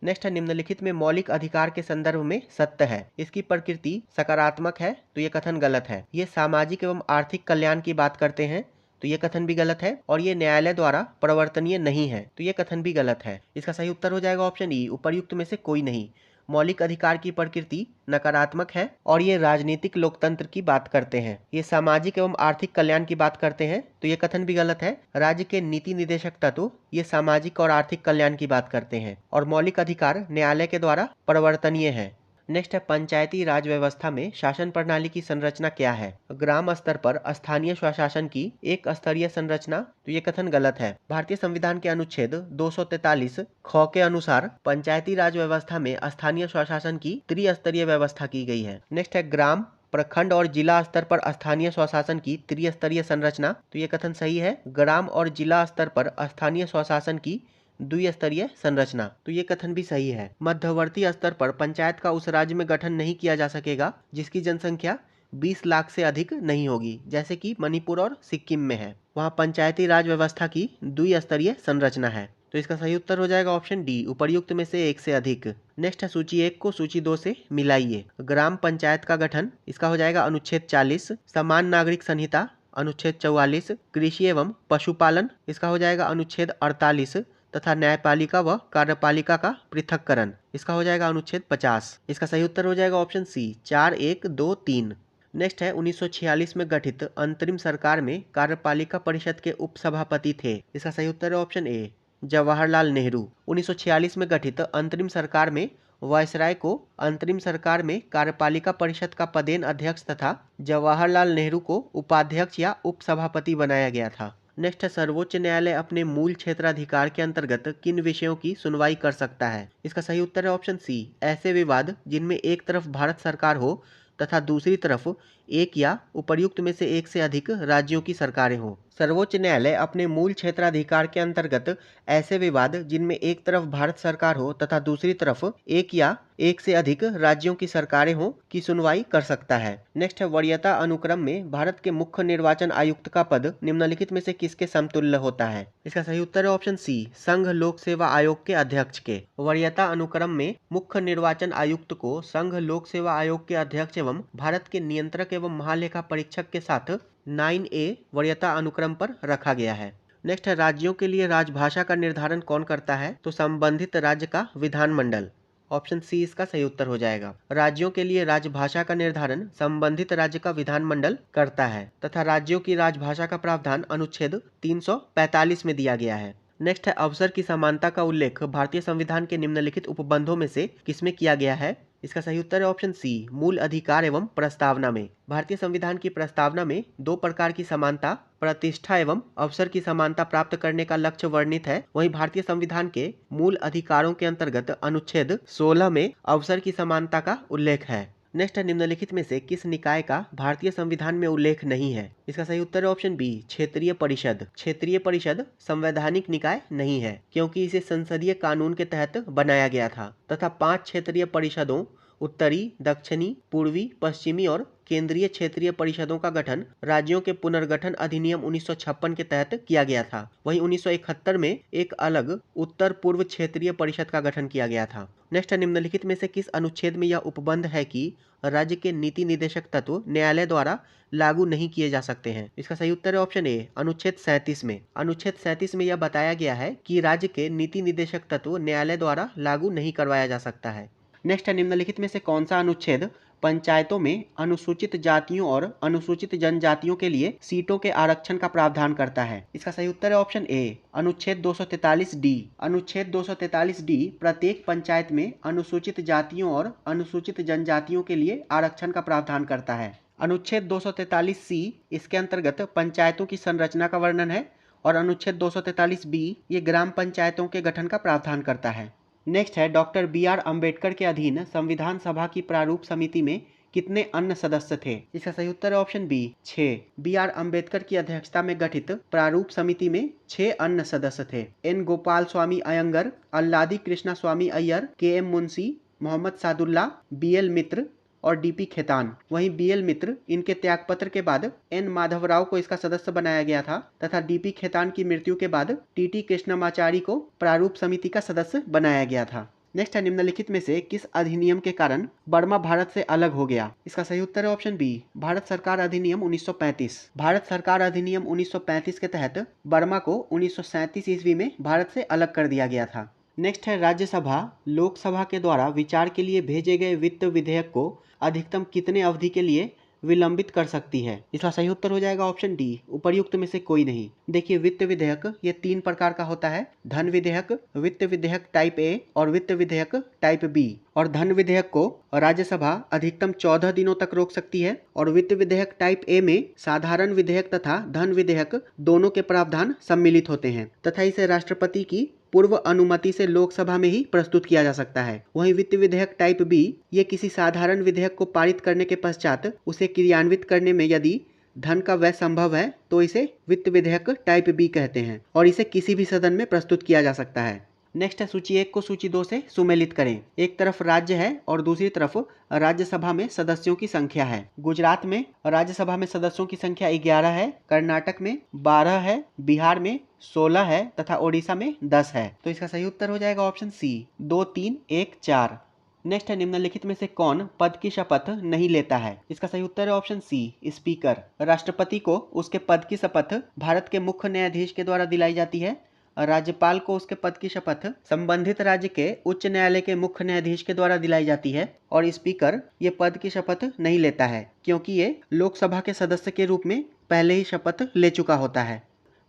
A: नेक्स्ट है निम्नलिखित में मौलिक अधिकार के संदर्भ में सत्य है, इसकी प्रकृति सकारात्मक है तो ये कथन गलत है। ये सामाजिक एवं आर्थिक कल्याण की बात करते हैं तो ये कथन भी गलत है। और ये न्यायालय द्वारा परिवर्तनीय नहीं है तो ये कथन भी गलत है। इसका सही उत्तर हो जाएगा ऑप्शन ई, उपर्युक्त में से कोई नहीं। मौलिक अधिकार की प्रकृति नकारात्मक है और ये राजनीतिक लोकतंत्र की बात करते हैं। ये सामाजिक एवं आर्थिक कल्याण की बात करते हैं तो ये कथन भी गलत है। राज्य के नीति निदेशक तत्व ये सामाजिक और आर्थिक कल्याण की बात करते हैं और मौलिक अधिकार न्यायालय के द्वारा परिवर्तनीय है। नेक्स्ट है पंचायती राज व्यवस्था में शासन प्रणाली की संरचना क्या है? ग्राम स्तर पर स्थानीय स्वशासन की एक स्तरीय संरचना तो ये कथन गलत है। भारतीय संविधान के अनुच्छेद 243 ख के अनुसार पंचायती राज व्यवस्था में स्थानीय स्वशासन की त्रिस्तरीय व्यवस्था की गई है। नेक्स्ट है ग्राम, प्रखंड और जिला स्तर पर स्थानीय स्वशासन की त्रिस्तरीय संरचना तो ये कथन सही है। ग्राम और जिला स्तर पर स्थानीय स्वशासन की द्विस्तरीय संरचना तो ये कथन भी सही है। मध्यवर्ती स्तर पर पंचायत का उस राज्य में गठन नहीं किया जा सकेगा जिसकी जनसंख्या 20 लाख से अधिक नहीं होगी, जैसे कि मणिपुर और सिक्किम में है। वहाँ पंचायती राज व्यवस्था की द्विस्तरीय संरचना है तो इसका सही उत्तर हो जाएगा ऑप्शन डी, उपर्युक्त में से एक से अधिक। नेक्स्ट है सूची 1 को सूची 2 से मिलाइए। ग्राम पंचायत का गठन, इसका हो जाएगा अनुच्छेद 40। समान नागरिक संहिता अनुच्छेद 44। कृषि एवं पशुपालन, इसका हो जाएगा अनुच्छेद 48 तथा न्यायपालिका व कार्यपालिका का पृथक्करण, इसका हो जाएगा अनुच्छेद 50। इसका सही उत्तर हो जाएगा ऑप्शन सी, 4, 1, 2, 3। नेक्स्ट है 1946 में गठित अंतरिम सरकार में कार्यपालिका परिषद के उपसभापति थे। इसका सही उत्तर है ऑप्शन ए, जवाहरलाल नेहरू। 1946 में गठित अंतरिम सरकार में वायसराय को अंतरिम सरकार में कार्यपालिका परिषद का पदेन अध्यक्ष तथा जवाहरलाल नेहरू को उपाध्यक्ष या उपसभापति बनाया गया था। नेक्स्ट है सर्वोच्च न्यायालय अपने मूल क्षेत्राधिकार के अंतर्गत किन विषयों की सुनवाई कर सकता है? इसका सही उत्तर है ऑप्शन सी, ऐसे विवाद जिनमें एक तरफ भारत सरकार हो तथा दूसरी तरफ एक या उपर्युक्त में से एक से अधिक राज्यों की सरकारें हों। सर्वोच्च न्यायालय अपने मूल क्षेत्राधिकार के अंतर्गत ऐसे विवाद जिनमें एक तरफ भारत सरकार हो तथा दूसरी तरफ एक या एक से अधिक राज्यों की सरकारें हों की सुनवाई कर सकता है। नेक्स्ट है वरीयता अनुक्रम में भारत के मुख्य निर्वाचन आयुक्त का पद निम्नलिखित में से किसके समतुल्य होता है? इसका सही उत्तर है ऑप्शन सी, संघ लोक सेवा आयोग के अध्यक्ष के। वरीयता अनुक्रम में मुख्य निर्वाचन आयुक्त को संघ लोक सेवा आयोग के अध्यक्ष एवं भारत के नियंत्रक एवं महालेखा परीक्षक के साथ 9A वरीयता अनुक्रम पर रखा गया है। नेक्स्ट है राज्यों के लिए राजभाषा का निर्धारण कौन करता है? तो संबंधित राज्य का विधानमंडल। ऑप्शन सी इसका सही उत्तर हो जाएगा। राज्यों के लिए राजभाषा का निर्धारण संबंधित राज्य का विधानमंडल करता है तथा राज्यों की राजभाषा का प्रावधान अनुच्छेद 345 में दिया गया है। नेक्स्ट है अवसर की समानता का उल्लेख भारतीय संविधान के निम्नलिखित उपबंधों में से किसमें किया गया है? इसका सही उत्तर है ऑप्शन सी, मूल अधिकार एवं प्रस्तावना में। भारतीय संविधान की प्रस्तावना में 2 प्रकार की समानता, प्रतिष्ठा एवं अवसर की समानता प्राप्त करने का लक्ष्य वर्णित है। वहीं भारतीय संविधान के मूल अधिकारों के अंतर्गत अनुच्छेद 16 में अवसर की समानता का उल्लेख है। नेक्स्ट है निम्नलिखित में से किस निकाय का भारतीय संविधान में उल्लेख नहीं है? इसका सही उत्तर है ऑप्शन बी, क्षेत्रीय परिषद। क्षेत्रीय परिषद संवैधानिक निकाय नहीं है क्योंकि इसे संसदीय कानून के तहत बनाया गया था तथा 5 क्षेत्रीय परिषदों उत्तरी, दक्षिणी, पूर्वी, पश्चिमी और केंद्रीय क्षेत्रीय परिषदों का गठन राज्यों के पुनर्गठन अधिनियम 1956 के तहत किया गया था। वहीं 1971 में एक अलग उत्तर पूर्व क्षेत्रीय परिषद का गठन किया गया था। नेक्स्ट निम्नलिखित में से किस अनुच्छेद में यह उपबंध है कि राज्य के नीति निदेशक तत्व न्यायालय द्वारा लागू नहीं किए जा सकते हैं? इसका सही उत्तर है ऑप्शन ए, अनुच्छेद 37 में। अनुच्छेद 37 में यह बताया गया है कि राज्य के नीति निदेशक तत्व न्यायालय द्वारा लागू नहीं करवाया जा सकता है। नेक्स्ट है निम्नलिखित में से कौन सा अनुच्छेद पंचायतों में अनुसूचित जातियों और अनुसूचित जनजातियों के लिए सीटों के आरक्षण का प्रावधान करता है? इसका सही उत्तर है ऑप्शन ए, अनुच्छेद 243 डी। अनुच्छेद 243 डी प्रत्येक पंचायत में अनुसूचित जातियों और अनुसूचित जनजातियों के लिए आरक्षण का प्रावधान करता है। अनुच्छेद 243 सी इसके अंतर्गत पंचायतों की संरचना का वर्णन है और अनुच्छेद 243 बी ये ग्राम पंचायतों के गठन का प्रावधान करता है। नेक्स्ट है, डॉक्टर बी.आर. अम्बेडकर के अधीन संविधान सभा की प्रारूप समिति में कितने अन्य सदस्य थे? इसका सही उत्तर है ऑप्शन बी, 6। बी.आर. अम्बेडकर की अध्यक्षता में गठित प्रारूप समिति में 6 अन्य सदस्य थे। एन. गोपाल स्वामी अयंगर, अल्लादी कृष्णा स्वामी अय्यर, के.एम. मुंशी, मोहम्मद सादुल्ला, बी.एल. मित्र और डी.पी. खेतान। वहीं बी.एल. मित्र इनके त्यागपत्र के बाद एन. माधवराव को इसका सदस्य बनाया गया था तथा डी.पी. खेतान की मृत्यु के बाद टी.टी. कृष्णमाचारी को प्रारूप समिति का सदस्य बनाया गया था। नेक्स्ट है, निम्नलिखित में से किस अधिनियम के कारण बर्मा भारत से अलग हो गया? इसका सही उत्तर है ऑप्शन बी, भारत सरकार अधिनियम 1935। भारत सरकार अधिनियम 1935 के तहत बर्मा को 1937 ईस्वी में भारत से अलग कर दिया गया था। नेक्स्ट है, राज्यसभा लोकसभा के द्वारा विचार के लिए भेजे गए वित्त विधेयक को अधिकतम कितने अवधि के लिए विलंबित कर सकती है? इसका सही उत्तर हो जाएगा ऑप्शन डी, उपर्युक्त में से कोई नहीं। देखिए, वित्त विधेयक ये 3 प्रकार का होता है, धन विधेयक, वित्त विधेयक टाइप ए और वित्त विधेयक टाइप बी। और धन विधेयक को राज्यसभा अधिकतम 14 दिनों तक रोक सकती है और वित्त विधेयक टाइप ए में साधारण विधेयक तथा धन विधेयक दोनों के प्रावधान सम्मिलित होते हैं तथा इसे राष्ट्रपति की पूर्व अनुमति से लोकसभा में ही प्रस्तुत किया जा सकता है। वहीं वित्त विधेयक टाइप बी ये किसी साधारण विधेयक को पारित करने के पश्चात उसे क्रियान्वित करने में यदि धन का व्यय संभव है तो इसे वित्त विधेयक टाइप बी कहते हैं और इसे किसी भी सदन में प्रस्तुत किया जा सकता है। नेक्स्ट है, सूची 1 को सूची 2 से सुमेलित करें। एक तरफ राज्य है और दूसरी तरफ राज्यसभा में सदस्यों की संख्या है। गुजरात में राज्यसभा में सदस्यों की संख्या 11 है, कर्नाटक में 12 है, बिहार में 16 है तथा ओडिशा में 10 है। तो इसका सही उत्तर हो जाएगा ऑप्शन सी, 2, 3, 1, 4। नेक्स्ट है, निम्नलिखित में से कौन पद की शपथ नहीं लेता है? इसका सही उत्तर है ऑप्शन सी, स्पीकर। राष्ट्रपति को उसके पद की शपथ भारत के मुख्य न्यायाधीश के द्वारा दिलाई जाती है। राज्यपाल को उसके पद की शपथ संबंधित राज्य के उच्च न्यायालय के मुख्य न्यायाधीश के द्वारा दिलाई जाती है और स्पीकर ये पद की शपथ नहीं लेता है क्योंकि ये लोकसभा के सदस्य के रूप में पहले ही शपथ ले चुका होता है।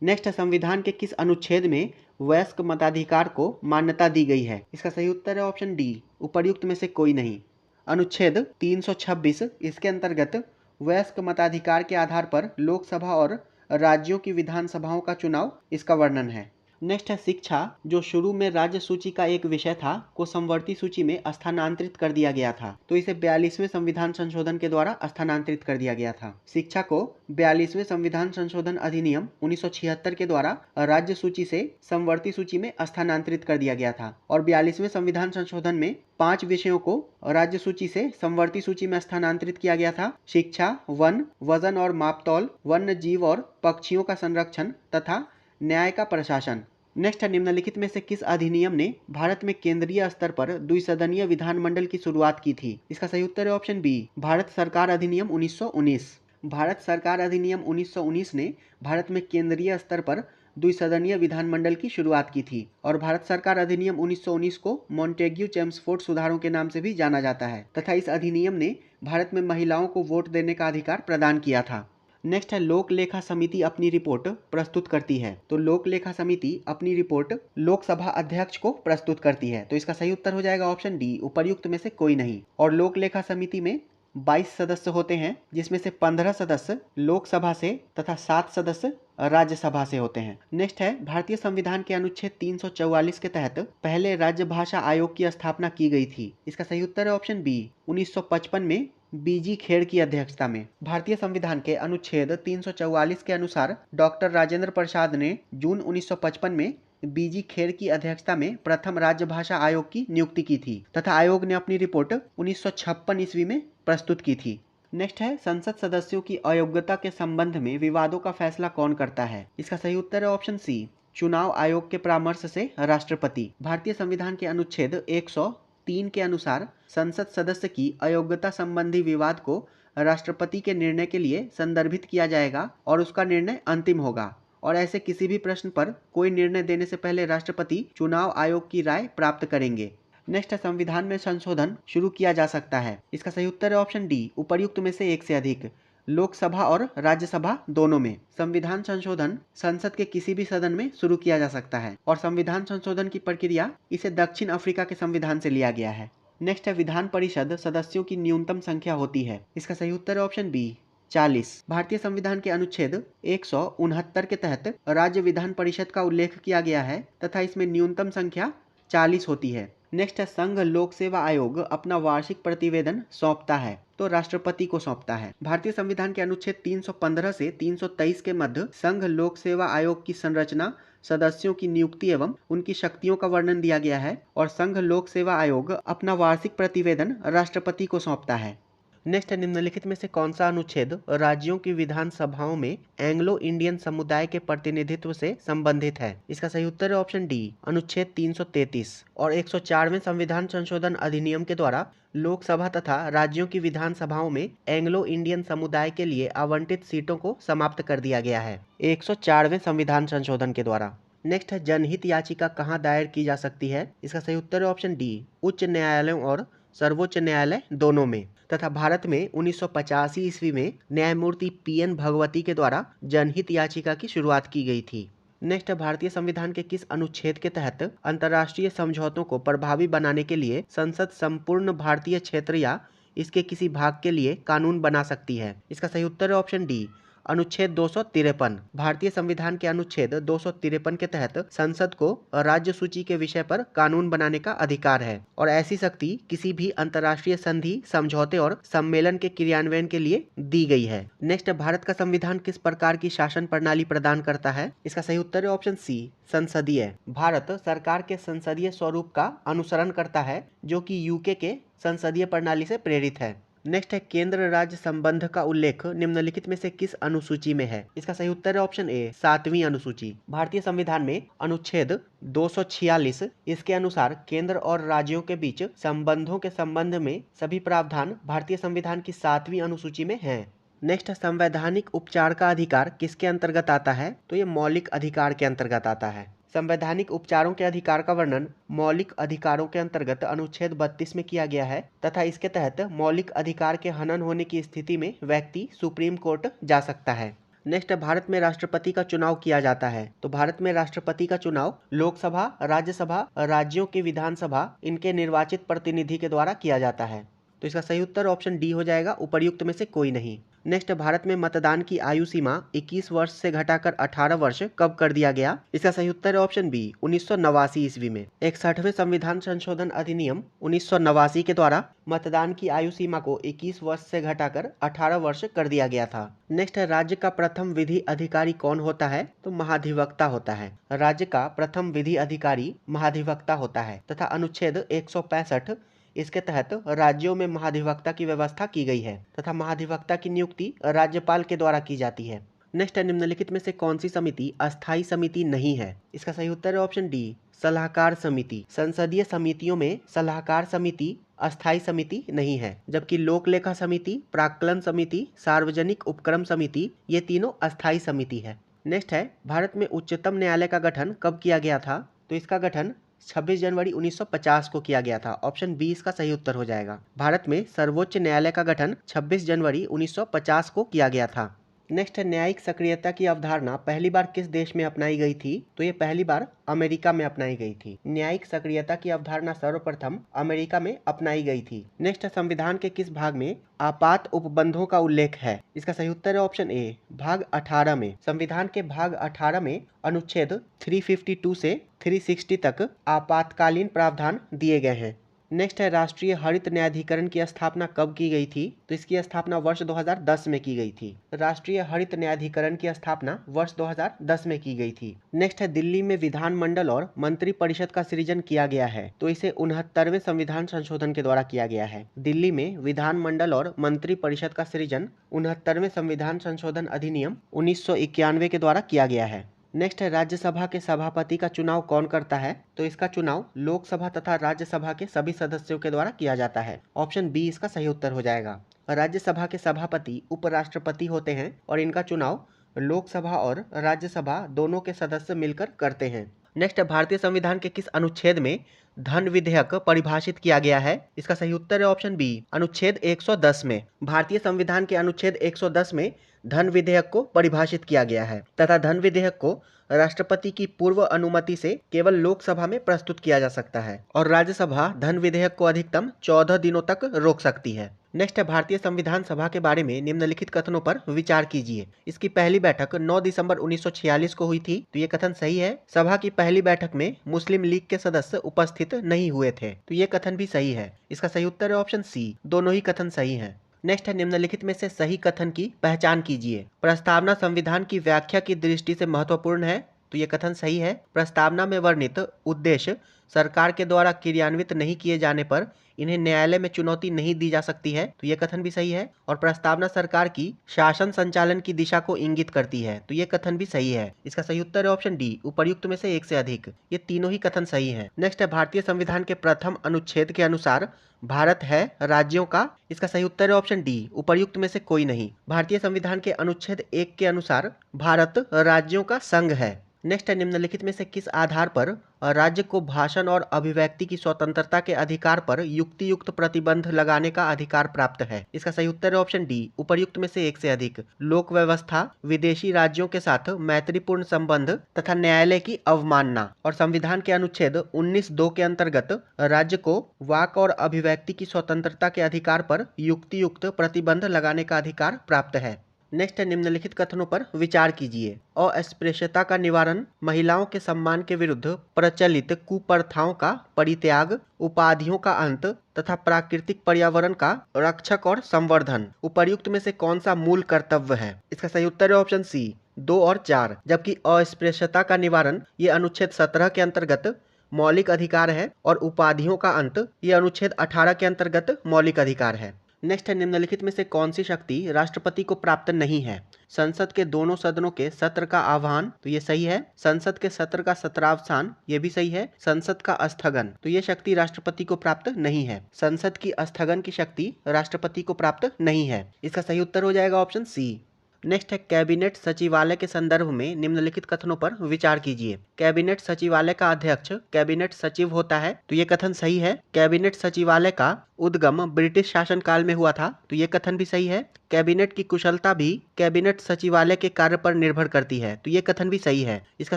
A: नेक्स्ट है, संविधान के किस अनुच्छेद में वयस्क मताधिकार को मान्यता दी गई है? इसका सही उत्तर है ऑप्शन डी, उपर्युक्त में से कोई नहीं। अनुच्छेद 326 इसके अंतर्गत वयस्क मताधिकार के आधार पर लोकसभा और राज्यों की विधानसभाओं का चुनाव इसका वर्णन है। नेक्स्ट है, शिक्षा जो शुरू में राज्य सूची का एक विषय था को समवर्ती सूची में स्थानांतरित कर दिया गया था, तो इसे 42वें संविधान संशोधन के द्वारा स्थानांतरित कर दिया गया था। शिक्षा को 42वें संविधान संशोधन अधिनियम 1976 के द्वारा राज्य सूची से समवर्ती सूची में स्थानांतरित कर दिया गया था और 42वें संविधान संशोधन में 5 विषयों को राज्य सूची से समवर्ती सूची में स्थानांतरित किया गया था। शिक्षा, वन, वजन और मापतौल, वन्य जीव और पक्षियों का संरक्षण तथा न्याय का प्रशासन। नेक्स्ट है, निम्नलिखित में से किस अधिनियम ने भारत में केंद्रीय स्तर पर द्विसदनीय विधानमंडल की शुरुआत की थी? इसका सही उत्तर है ऑप्शन बी, भारत सरकार अधिनियम 1919। भारत सरकार अधिनियम 1919 ने भारत में केंद्रीय स्तर पर द्विसदनीय विधानमंडल की शुरुआत की थी और भारत सरकार अधिनियम 1919 को मॉन्टेग्यू चेम्सफोर्ड सुधारों के नाम से भी जाना जाता है तथा इस अधिनियम ने भारत में महिलाओं को वोट देने का अधिकार प्रदान किया था। नेक्स्ट है, लोक लेखा समिति अपनी रिपोर्ट प्रस्तुत करती है, तो लोक लेखा समिति अपनी रिपोर्ट लोकसभा अध्यक्ष को प्रस्तुत करती है, तो इसका सही उत्तर हो जाएगा ऑप्शन डी, उपर्युक्त में से कोई नहीं। और लोक लेखा समिति में 22 सदस्य होते हैं जिसमें से 15 सदस्य लोकसभा से तथा 7 सदस्य राज्यसभा से होते हैं। नेक्स्ट है, भारतीय संविधान के अनुच्छेद 344 के तहत पहले राज्य भाषा आयोग की स्थापना की गई थी। इसका सही उत्तर है ऑप्शन बी, 1955 में बीजी खेड़ की अध्यक्षता में। भारतीय संविधान के अनुच्छेद 344 के अनुसार डॉक्टर राजेंद्र प्रसाद ने जून 1955 में बीजी खेड़ की अध्यक्षता में प्रथम राज्य भाषा आयोग की नियुक्ति की थी तथा आयोग ने अपनी रिपोर्ट 1956 ईस्वी में प्रस्तुत की थी। नेक्स्ट है, संसद सदस्यों की अयोग्यता के संबंध में विवादों का फैसला कौन करता है? इसका सही उत्तर है ऑप्शन सी, चुनाव आयोग के परामर्श से राष्ट्रपति। भारतीय संविधान के अनुच्छेद 103 के अनुसार संसद सदस्य की अयोग्यता संबंधी विवाद को राष्ट्रपति के निर्णय के लिए संदर्भित किया जाएगा और उसका निर्णय अंतिम होगा और ऐसे किसी भी प्रश्न पर कोई निर्णय देने से पहले राष्ट्रपति चुनाव आयोग की राय प्राप्त करेंगे। नेक्स्ट है संविधान में संशोधन शुरू किया जा सकता है। इसका सही उत्तर है ऑप्शन डी, उपर्युक्त में से एक से अधिक। लोकसभा और राज्यसभा दोनों में संविधान संशोधन संसद के किसी भी सदन में शुरू किया जा सकता है और संविधान संशोधन की प्रक्रिया इसे दक्षिण अफ्रीका के संविधान से लिया गया है। नेक्स्ट है विधान परिषद सदस्यों की न्यूनतम संख्या होती है। इसका सही उत्तर है ऑप्शन बी, 40। भारतीय संविधान के अनुच्छेद 169 के तहत राज्य विधान परिषद का उल्लेख किया गया है तथा इसमें न्यूनतम संख्या 40 होती है। नेक्स्ट है संघ लोक सेवा आयोग अपना वार्षिक प्रतिवेदन सौंपता है तो राष्ट्रपति को सौंपता है। भारतीय संविधान के अनुच्छेद 315 से 323 के मध्य संघ लोक सेवा आयोग की संरचना, सदस्यों की नियुक्ति एवं उनकी शक्तियों का वर्णन दिया गया है और संघ लोक सेवा आयोग अपना वार्षिक प्रतिवेदन राष्ट्रपति को सौंपता है। नेक्स्ट है निम्नलिखित में से कौन सा अनुच्छेद राज्यों की विधानसभाओं में एंग्लो इंडियन समुदाय के प्रतिनिधित्व से संबंधित है। इसका सही उत्तर है ऑप्शन डी, अनुच्छेद 333 और 104वें संविधान संशोधन अधिनियम के द्वारा लोकसभा तथा राज्यों की विधानसभाओं में एंग्लो इंडियन समुदाय के लिए आवंटित सीटों को समाप्त कर दिया गया है 104वें संविधान संशोधन के द्वारा। नेक्स्ट है जनहित याचिका कहाँ दायर की जा सकती है। इसका सही उत्तर है ऑप्शन डी, उच्च न्यायालयों और सर्वोच्च न्यायालय दोनों में तथा भारत में 1985 ईस्वी में न्यायमूर्ति PN भगवती के द्वारा जनहित याचिका की शुरुआत की गई थी। नेक्स्ट, भारतीय संविधान के किस अनुच्छेद के तहत अंतर्राष्ट्रीय समझौतों को प्रभावी बनाने के लिए संसद संपूर्ण भारतीय क्षेत्र या इसके किसी भाग के लिए कानून बना सकती है। इसका सही उत्तर है ऑप्शन डी, अनुच्छेद 253। भारतीय संविधान के अनुच्छेद 253 के तहत संसद को राज्य सूची के विषय पर कानून बनाने का अधिकार है और ऐसी शक्ति किसी भी अंतर्राष्ट्रीय संधि, समझौते और सम्मेलन के क्रियान्वयन के लिए दी गई है। नेक्स्ट, भारत का संविधान किस प्रकार की शासन प्रणाली प्रदान करता है। इसका सही उत्तर है ऑप्शन सी, संसदीय। भारत सरकार के संसदीय स्वरूप का अनुसरण करता है जो कि यूके के संसदीय प्रणाली से प्रेरित है। नेक्स्ट है, केंद्र राज्य संबंध का उल्लेख निम्नलिखित में से किस अनुसूची में है। इसका सही उत्तर है ऑप्शन ए, 7वीं अनुसूची। भारतीय संविधान में अनुच्छेद 246 इसके अनुसार केंद्र और राज्यों के बीच संबंधों के संबंध में सभी प्रावधान भारतीय संविधान की 7वीं अनुसूची में है। नेक्स्ट, संवैधानिक उपचार का अधिकार किसके अंतर्गत आता है, तो ये मौलिक अधिकार के अंतर्गत आता है। संवैधानिक उपचारों के अधिकार का वर्णन मौलिक अधिकारों के अंतर्गत अनुच्छेद 32 में किया गया है तथा इसके तहत मौलिक अधिकार के हनन होने की स्थिति में व्यक्ति सुप्रीम कोर्ट जा सकता है। नेक्स्ट, भारत में राष्ट्रपति का चुनाव किया जाता है तो भारत में राष्ट्रपति का चुनाव लोकसभा, राज्यसभा, राज्यों की विधानसभा इनके निर्वाचित प्रतिनिधि के द्वारा किया जाता है। तो इसका सही उत्तर ऑप्शन डी हो जाएगा, उपर्युक्त में से कोई नहीं। नेक्स्ट, भारत में मतदान की आयु सीमा 21 वर्ष से घटाकर 18 वर्ष कब कर दिया गया। इसका सही उत्तर है ऑप्शन बी, 1989 ईस्वी में। 61वें संविधान संशोधन अधिनियम 1989 के द्वारा मतदान की आयु सीमा को 21 वर्ष से घटाकर 18 वर्ष कर दिया गया था। नेक्स्ट है, राज्य का प्रथम विधि अधिकारी कौन होता है, तो महाधिवक्ता होता है। राज्य का प्रथम विधि अधिकारी महाधिवक्ता होता है तथा अनुच्छेद 165 इसके तहत राज्यों में महाधिवक्ता की व्यवस्था की गई है तथा महाधिवक्ता की नियुक्ति राज्यपाल के द्वारा की जाती है। नेक्स्ट, निम्नलिखित में से कौन सी समिति अस्थायी समिति नहीं है। इसका सही उत्तर है ऑप्शन डी, सलाहकार समिति। संसदीय समितियों में सलाहकार समिति अस्थायी समिति नहीं है, जबकि लोक लेखा समिति, प्राक्कलन समिति, सार्वजनिक उपक्रम समिति ये तीनों अस्थायी समिति है। नेक्स्ट है, भारत में उच्चतम न्यायालय का गठन कब किया गया था, तो इसका गठन 26 जनवरी 1950 को किया गया था। ऑप्शन बी इसका सही उत्तर हो जाएगा। भारत में सर्वोच्च न्यायालय का गठन 26 जनवरी 1950 को किया गया था। नेक्स्ट है, न्यायिक सक्रियता की अवधारणा पहली बार किस देश में अपनाई गई थी, तो ये पहली बार अमेरिका में अपनाई गई थी। न्यायिक सक्रियता की अवधारणा सर्वप्रथम अमेरिका में अपनाई गई थी। नेक्स्ट, संविधान के किस भाग में आपात उपबंधों का उल्लेख है। इसका सही उत्तर है ऑप्शन ए, भाग 18 में। संविधान के भाग 18 में अनुच्छेद 352 से 360 तक आपातकालीन प्रावधान दिए गए हैं। नेक्स्ट है, राष्ट्रीय हरित न्यायाधिकरण की स्थापना कब की गई थी, तो इसकी स्थापना वर्ष 2010 में की गई थी। राष्ट्रीय हरित न्यायाधिकरण की स्थापना वर्ष 2010 में की गई थी। नेक्स्ट है, दिल्ली में विधानमंडल और मंत्री परिषद का सृजन किया गया है तो इसे 69वें संविधान संशोधन के द्वारा किया गया है। दिल्ली में विधानमंडल और मंत्री परिषद का सृजन 69वें संविधान संशोधन अधिनियम 1991 के द्वारा किया गया है। नेक्स्ट है, राज्यसभा के सभापति का चुनाव कौन करता है, तो इसका चुनाव लोकसभा तथा राज्यसभा के सभी सदस्यों के द्वारा किया जाता है। ऑप्शन बी इसका सही उत्तर हो जाएगा। राज्यसभा के सभापति उपराष्ट्रपति होते हैं और इनका चुनाव लोकसभा और राज्यसभा दोनों के सदस्य मिलकर करते हैं। नेक्स्ट, भारतीय संविधान के किस अनुच्छेद में धन विधेयक परिभाषित किया गया है? इसका सही उत्तर है ऑप्शन बी, अनुच्छेद 110 में। भारतीय संविधान के अनुच्छेद 110 में धन विधेयक को परिभाषित किया गया है तथा धन विधेयक को राष्ट्रपति की पूर्व अनुमति से केवल लोकसभा में प्रस्तुत किया जा सकता है और राज्यसभा धन विधेयक को अधिकतम 14 दिनों तक रोक सकती है। नेक्स्ट है, भारतीय संविधान सभा के बारे में निम्नलिखित कथनों पर विचार कीजिए। इसकी पहली बैठक 9 दिसंबर 1946 को हुई थी, तो ये कथन सही है। सभा की पहली बैठक में मुस्लिम लीग के सदस्य उपस्थित नहीं हुए थे, तो ये कथन भी सही है। इसका सही उत्तर है ऑप्शन सी, दोनों ही कथन सही है। नेक्स्ट है, निम्नलिखित में से सही कथन की पहचान कीजिए। प्रस्तावना संविधान की व्याख्या की दृष्टि से महत्वपूर्ण है, तो ये कथन सही है। प्रस्तावना में वर्णित उद्देश्य सरकार के द्वारा क्रियान्वित नहीं किए जाने पर इन्हें न्यायालय में चुनौती नहीं दी जा सकती है, तो ये कथन भी सही है। और प्रस्तावना सरकार की शासन संचालन की दिशा को इंगित करती है, तो ये कथन भी सही है। इसका सही उत्तर है ऑप्शन डी, उपर्युक्त में से एक से अधिक। ये तीनों ही कथन सही हैं। नेक्स्ट है, भारतीय संविधान के प्रथम अनुच्छेद के अनुसार भारत है राज्यों का? इसका सही उत्तर है ऑप्शन डी, उपर्युक्त में से कोई नहीं। भारतीय संविधान के अनुच्छेद 1 के अनुसार भारत राज्यों का संघ है। नेक्स्ट है, निम्नलिखित में से किस आधार पर राज्य को भाषण और अभिव्यक्ति की स्वतंत्रता के अधिकार पर युक्तियुक्त प्रतिबंध लगाने का अधिकार प्राप्त है? इसका सही उत्तर है ऑप्शन डी, उपर्युक्त में से एक से अधिक। लोक व्यवस्था, विदेशी राज्यों के साथ मैत्रीपूर्ण संबंध तथा न्यायालय की अवमानना। और संविधान के अनुच्छेद 19(2) के अंतर्गत राज्य को वाक और अभिव्यक्ति की स्वतंत्रता के अधिकार पर युक्तियुक्त प्रतिबंध लगाने का अधिकार प्राप्त है। नेक्स्ट है, निम्नलिखित कथनों पर विचार कीजिए। अस्पृश्यता का निवारण, महिलाओं के सम्मान के विरुद्ध प्रचलित कुप्रथाओं का परित्याग, उपाधियों का अंत तथा प्राकृतिक पर्यावरण का रक्षक और संवर्धन उपर्युक्त में से कौन सा मूल कर्तव्य है? इसका सही उत्तर है ऑप्शन सी, 2 और 4। जबकि अस्पृश्यता का निवारण ये अनुच्छेद 17 के अंतर्गत मौलिक अधिकार है और उपाधियों का अंत ये अनुच्छेद 18 के अंतर्गत मौलिक अधिकार है। नेक्स्ट है, निम्नलिखित में से कौन सी शक्ति राष्ट्रपति को प्राप्त नहीं है? संसद के दोनों सदनों के सत्र का आह्वान, तो ये सही है। संसद के सत्र का सत्रावसान, ये भी सही है। संसद का स्थगन, तो ये शक्ति राष्ट्रपति को प्राप्त नहीं है। संसद की स्थगन की शक्ति राष्ट्रपति को प्राप्त नहीं है। इसका सही उत्तर हो जाएगा ऑप्शन सी। नेक्स्ट है, कैबिनेट सचिवालय के संदर्भ में निम्नलिखित कथनों पर विचार कीजिए। कैबिनेट सचिवालय का अध्यक्ष कैबिनेट सचिव होता है, तो ये कथन सही है। कैबिनेट सचिवालय का उद्गम ब्रिटिश शासनकाल में हुआ था, तो ये कथन भी सही है। कैबिनेट की कुशलता भी कैबिनेट सचिवालय के कार्य पर निर्भर करती है, तो ये कथन भी सही है। इसका